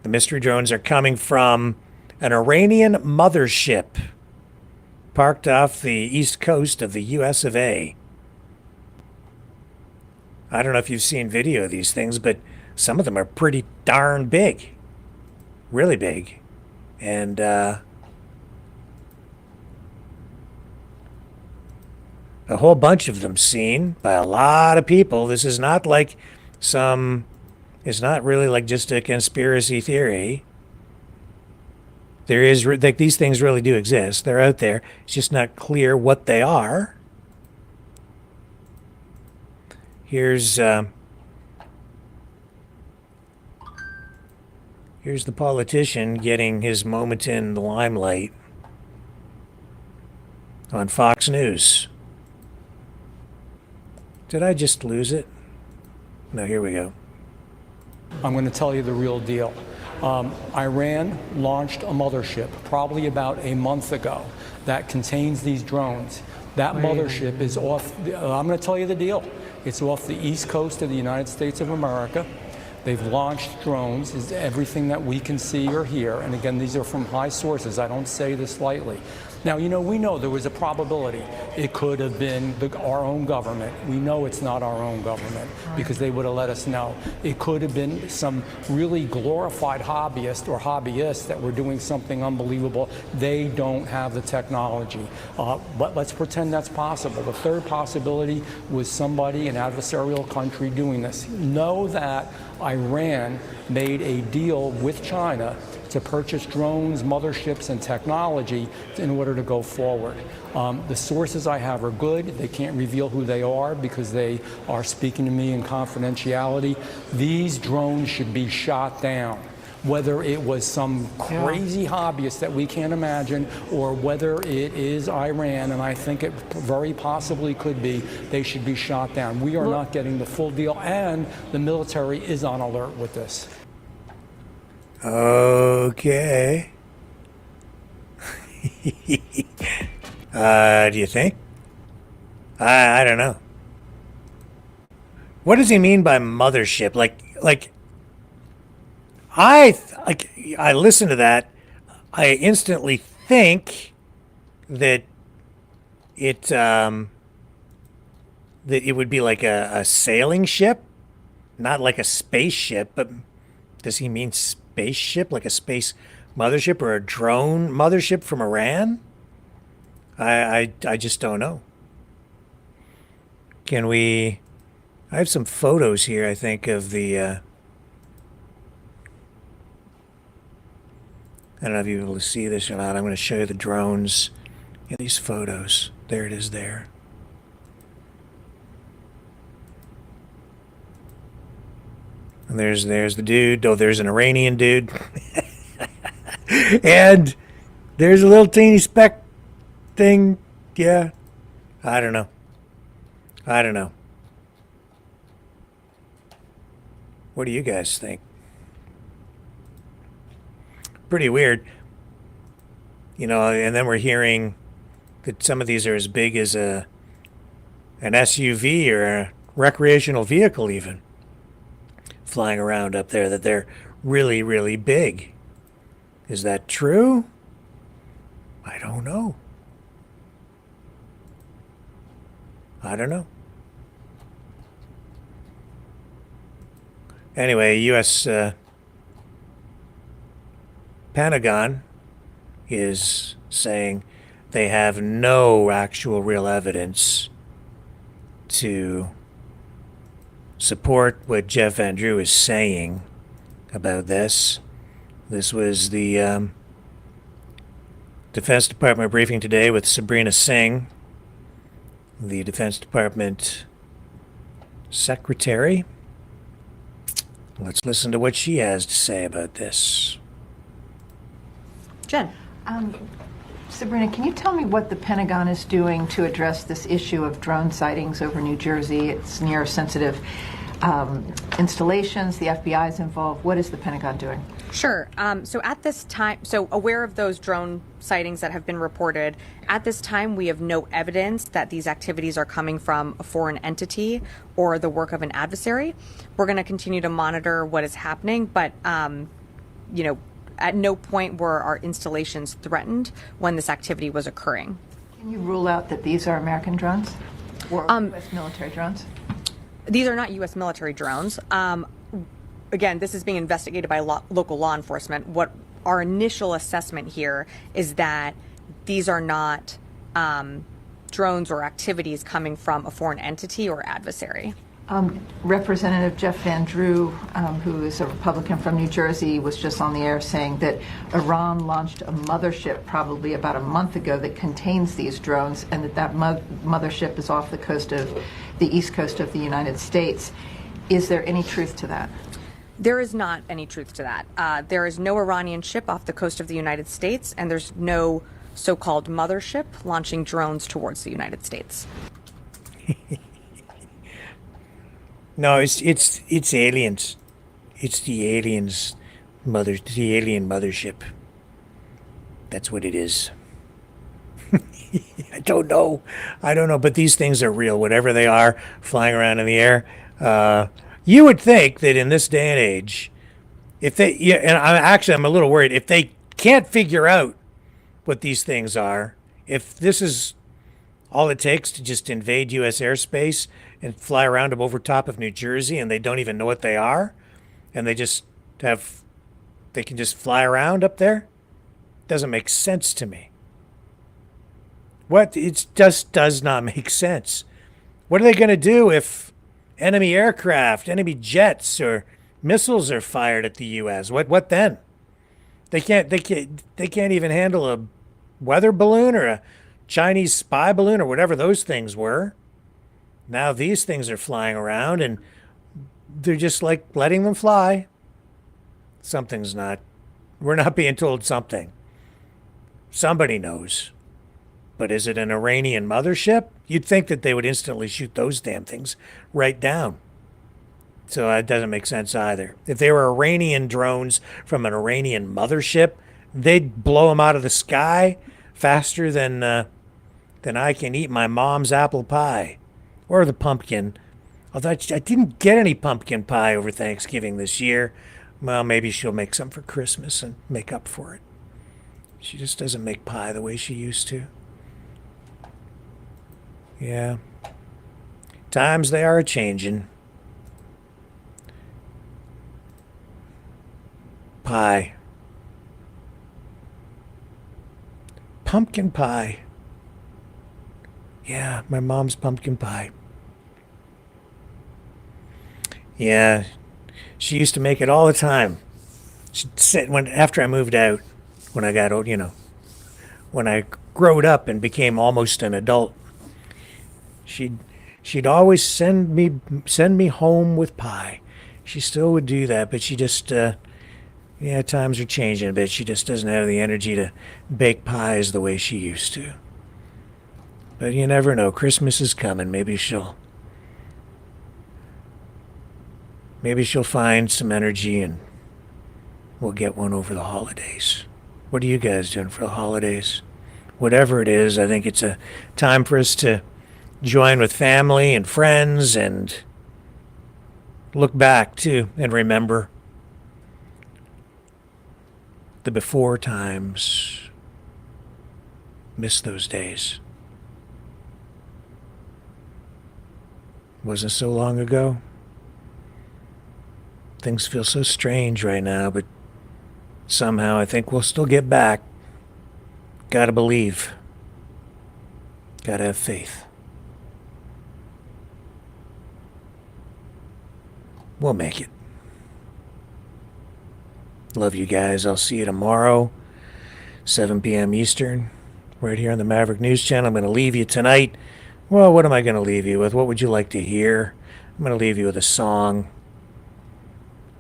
mystery drones are coming from an Iranian mothership parked off the east coast of the US of A. I don't know if you've seen video of these things, but some of them are pretty darn big. Really big. And a whole bunch of them seen by a lot of people. This is not like it's not really like just a conspiracy theory. There is, like, these things really do exist. They're out there. It's just not clear what they are. Here's the politician getting his moment in the limelight on Fox News. Did I just lose it? No, here we go. I'm going to tell you the real deal. Iran launched a mothership probably about a month ago that contains these drones. That mothership is off, I'm going to tell you the deal. It's off the east coast of the United States of America. They've launched drones, is everything that we can see or hear. And again, these are from high sources. I don't say this lightly. Now, you know, we know there was a probability it could have been our own government. We know it's not our own government because they would have let us know. It could have been some really glorified hobbyist or hobbyists that were doing something unbelievable. They don't have the technology. But let's pretend that's possible. The third possibility was somebody, an adversarial country, doing this. Know that Iran made a deal with China to purchase drones, motherships, and technology in order to go forward. The sources I have are good. They can't reveal who they are because they are speaking to me in confidentiality. These drones should be shot down. Whether it was some crazy hobbyist that we can't imagine, or whether it is Iran, and I think it very possibly could be, they should be shot down. We are not getting the full deal, and the military is on alert with this. Okay. Do you think? I don't know. What does he mean by mothership? Like I listen to that, I instantly think that that it would be like a sailing ship, not like a spaceship. But does he mean spaceship, like a space mothership, or a drone mothership from Iran? I just don't know. Can we? I have some photos here, I think, of the. I don't know if you're able to see this or not. I'm going to show you the drones in these photos. There it is there. And there's the dude. Oh, there's an Iranian dude. And there's a little teeny speck thing. Yeah. I don't know. What do you guys think? Pretty weird. You know, and then we're hearing that some of these are as big as an SUV or a recreational vehicle even, flying around up there, that they're really, really big. Is that true? I don't know. Anyway, U.S. Pentagon is saying they have no actual real evidence to support what Jeff Van Drew is saying about this. This was the Defense Department briefing today with Sabrina Singh, the Defense Department Secretary. Let's listen to what she has to say about this. Jen. Sabrina, can you tell me what the Pentagon is doing to address this issue of drone sightings over New Jersey? It's near a sensitive installations? The FBI is involved. What is the Pentagon doing? Sure. So at this time, aware of those drone sightings that have been reported, at this time we have no evidence that these activities are coming from a foreign entity or the work of an adversary. We're going to continue to monitor what is happening, but at no point were our installations threatened when this activity was occurring. Can you rule out that these are American drones or U.S. military drones? These are not U.S. military drones. Again, this is being investigated by local law enforcement. What our initial assessment here is that these are not drones or activities coming from a foreign entity or adversary. Representative Jeff Van Drew, who is a Republican from New Jersey, was just on the air saying that Iran launched a mothership probably about a month ago that contains these drones, and that mothership is off the coast of the east coast of the United States. Is there any truth to that? There is not any truth to that. There is no Iranian ship off the coast of the United States, and there's no so-called mothership launching drones towards the United States. No, it's aliens. It's the aliens, the alien mothership. That's what it is. I don't know, but these things are real. Whatever they are, flying around in the air. You would think that in this day and age, if they, and I'm a little worried if they can't figure out what these things are. If this is all it takes to just invade U.S. airspace and fly around them over top of New Jersey, and they don't even know what they are, and they can just fly around up there, doesn't make sense to me. It just does not make sense. What are they going to do if enemy aircraft, enemy jets, or missiles are fired at the U.S.? What then? They can't even handle a weather balloon or a Chinese spy balloon or whatever those things were. Now these things are flying around, and they're just like letting them fly. We're not being told something. Somebody knows. But is it an Iranian mothership? You'd think that they would instantly shoot those damn things right down. So that doesn't make sense either. If they were Iranian drones from an Iranian mothership, they'd blow them out of the sky faster than I can eat my mom's apple pie. Or the pumpkin. Although I didn't get any pumpkin pie over Thanksgiving this year. Well, maybe she'll make some for Christmas and make up for it. She just doesn't make pie the way she used to. Yeah. Times they are a-changin'. Pie. Pumpkin pie. Yeah, my mom's pumpkin pie. Yeah, she used to make it all the time. She'd sit after I moved out, when I got old, when I growed up and became almost an adult. She'd always send me home with pie. She still would do that, but she just times are changing a bit. She just doesn't have the energy to bake pies the way she used to. But you never know. Christmas is coming. Maybe she'll find some energy and we'll get one over the holidays. What are you guys doing for the holidays? Whatever it is, I think it's a time for us to join with family and friends and look back too and remember the before times. Miss those days. Wasn't so long ago. Things feel so strange right now, but somehow I think we'll still get back. Gotta believe. Gotta have faith. We'll make it. Love you guys. I'll see you tomorrow, 7 p.m. Eastern, right here on the Maverick News Channel. I'm going to leave you tonight. Well, what am I going to leave you with? What would you like to hear? I'm going to leave you with a song.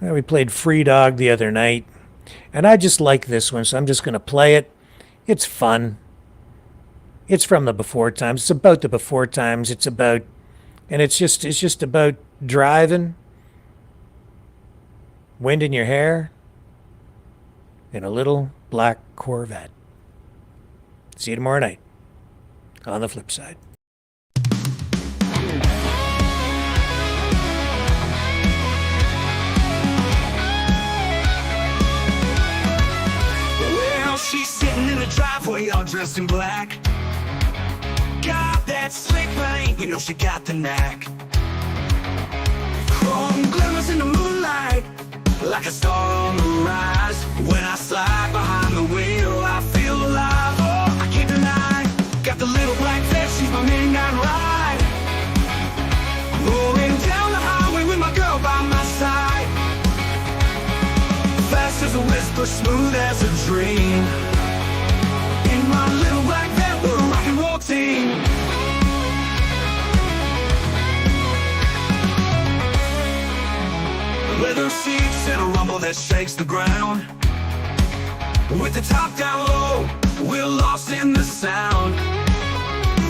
Well, we played Free Dog the other night, and I just like this one, so I'm just going to play it. It's fun. It's from the before times. It's about the before times. It's just about driving wind in your hair, and a little black Corvette. See you tomorrow night on the flip side. Well, she's sitting in the driveway all dressed in black. Got that slick paint, you know she got the knack. Chrome glimmers in the moonlight, like a star on the rise. When I slide behind the wheel, I feel alive. Oh, I can't deny, got the little black vest, she's my midnight ride. Rolling down the highway with my girl by my side. Fast as a whisper, smooth as a dream. In my little black van, we're a rock and roll team. Leather seats and a rumble that shakes the ground. With the top down low, we're lost in the sound.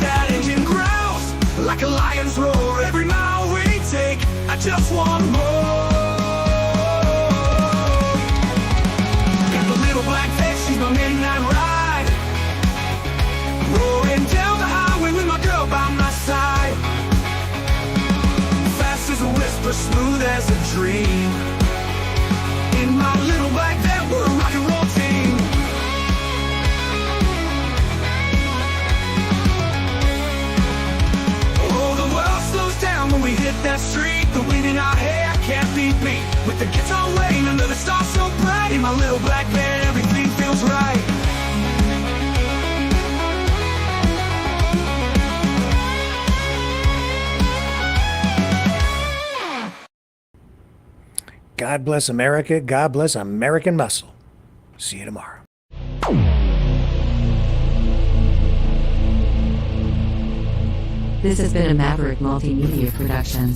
That engine growls like a lion's roar. Every mile we take, I just want more. Got the little black vest, she's my midnight ride. Rolling down the highway with my girl by my side. Fast as a whisper, smooth as a dream. In my little black van, we're a rock and roll team. Oh, the world slows down when we hit that street. The wind in our hair can't beat me. With the guitar waiting under the stars so bright. In my little black van, everything feels right. God bless America. God bless American muscle. See you tomorrow. This has been a Maverick Multimedia production.